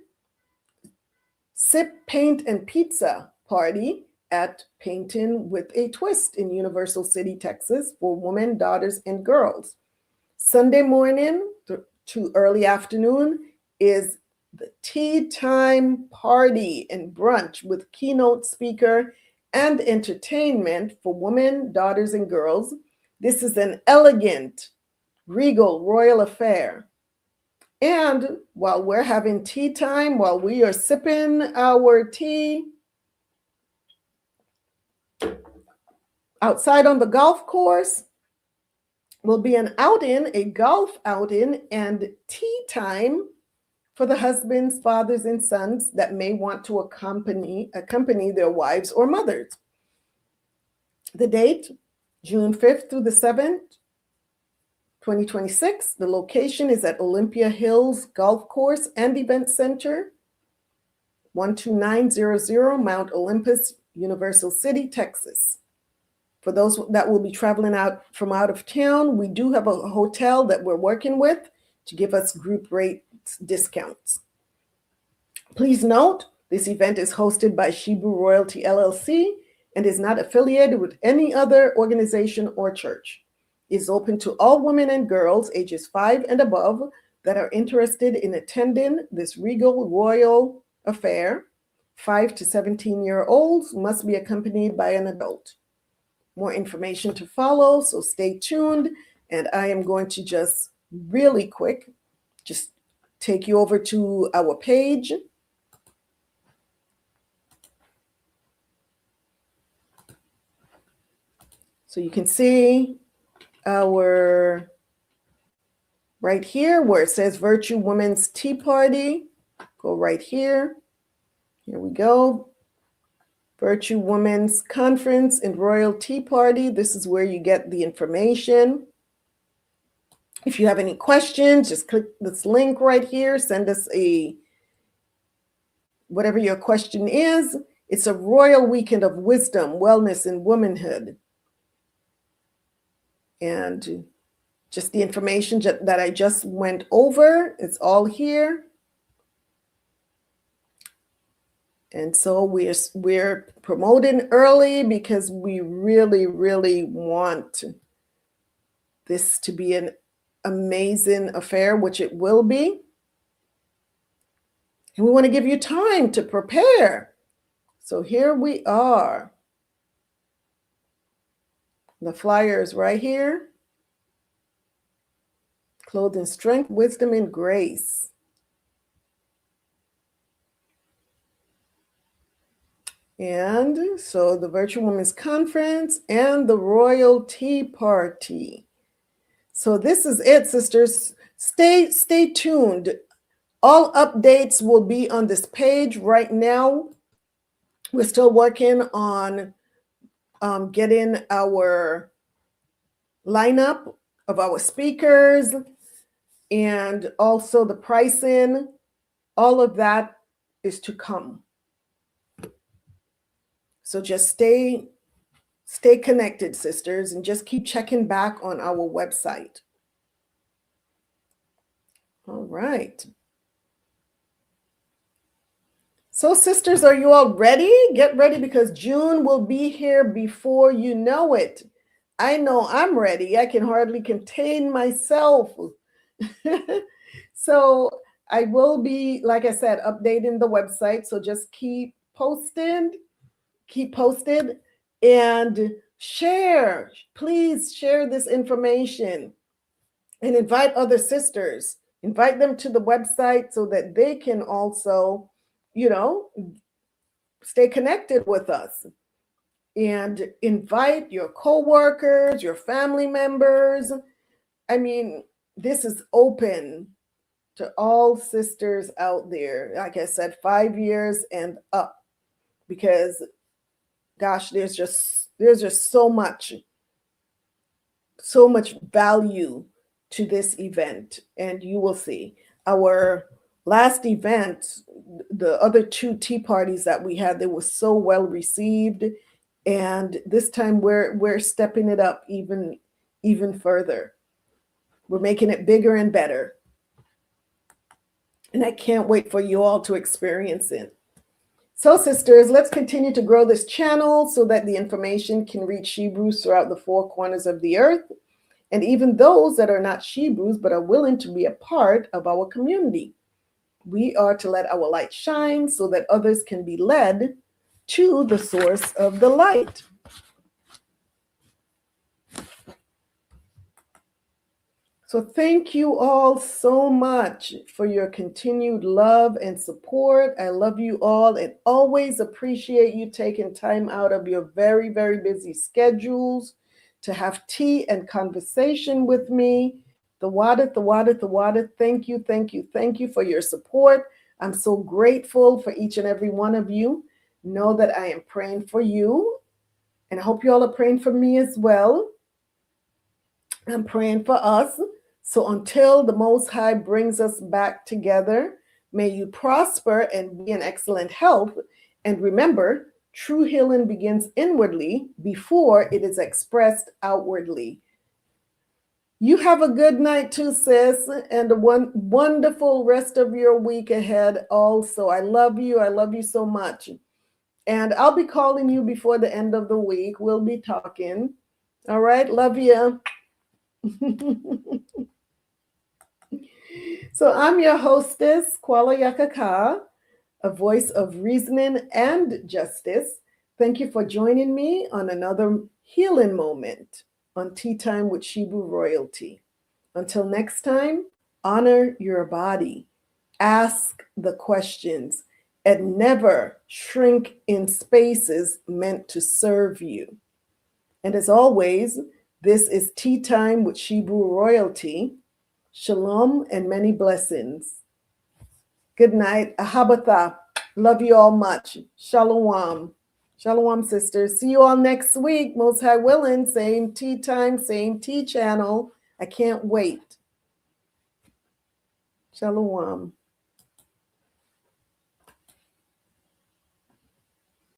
Sip, Paint, and Pizza party at Painting with a Twist in Universal City, Texas for women, daughters, and girls. Sunday morning to early afternoon is the tea time party and brunch with keynote speaker and entertainment for women, daughters, and girls. This is an elegant, regal, royal affair. And while we're having tea time, while we are sipping our tea outside on the golf course, will be an outing, a golf outing, and tea time for the husbands, fathers, and sons that may want to accompany their wives or mothers. The date, June 5th through the 7th, 2026. The location is at Olympia Hills Golf Course and Event Center, 12900 Mount Olympus, Universal City, Texas. For those that will be traveling out from out of town, we do have a hotel that we're working with to give us group rate discounts. Please note, this event is hosted by Shebrew Royalty LLC and is not affiliated with any other organization or church. It is open to all women and girls ages 5 and above that are interested in attending this regal royal affair. 5 to 17-year-olds must be accompanied by an adult. More information to follow, so stay tuned. And I am going to just really quick, just take you over to our page. So you can see our, right here where it says Virtue Women's Tea Party. Go right here. Here we go. Virtue Women's Conference and Royal Tea Party. This is where you get the information. If you have any questions, just click this link right here. Send us whatever your question is. It's a royal weekend of wisdom, wellness, and womanhood. And just the information that I just went over, it's all here. And so we're promoting early because we really, really want this to be an amazing affair, which it will be. And we want to give you time to prepare. So here we are. The flyer is right here. Clothing strength, wisdom, and grace. And so the Virtual Women's Conference and the Royal Tea Party. So this is it, sisters. Stay tuned. All updates will be on this page right now. We're still working on getting our lineup of our speakers and also the pricing. All of that is to come. So just stay connected, sisters, and just keep checking back on our website. All right. So, sisters, are you all ready? Get ready, because June will be here before you know it. I know I'm ready. I can hardly contain myself. So I will be, like I said, updating the website. So just keep posted, and share. Please share this information and invite other sisters. Invite them to the website so that they can also, stay connected with us. And invite your coworkers, your family members. I mean, this is open to all sisters out there. Like I said, 5 years and up, because gosh, there's just so much value to this event. And you will see our last event, the other 2 tea parties that we had, they were so well received. And this time we're stepping it up even further. We're making it bigger and better. And I can't wait for you all to experience it. So, sisters, let's continue to grow this channel so that the information can reach Shebrews throughout the four corners of the earth, and even those that are not Shebrews but are willing to be a part of our community. We are to let our light shine so that others can be led to the source of the light. So thank you all so much for your continued love and support. I love you all and always appreciate you taking time out of your very, very busy schedules to have tea and conversation with me. The water. Thank you, thank you, thank you for your support. I'm so grateful for each and every one of you. Know that I am praying for you, and I hope you all are praying for me as well. I'm praying for us. So until the Most High brings us back together, may you prosper and be in excellent health. And remember, true healing begins inwardly before it is expressed outwardly. You have a good night too, sis, and a wonderful rest of your week ahead also. I love you. I love you so much. And I'll be calling you before the end of the week. We'll be talking. All right. Love you. So I'm your hostess, Kuala Yakaka, a voice of reasoning and justice. Thank you for joining me on another healing moment on Tea Time with Shebrew Royalty. Until next time, honor your body, ask the questions, and never shrink in spaces meant to serve you. And as always, this is Tea Time with Shebrew Royalty. Shalom and many blessings. Good night. Ahabatha. Love you all much. Shalawam. Shalawam, sisters. See you all next week. Most High willing. Same tea time, same tea channel. I can't wait. Shalawam.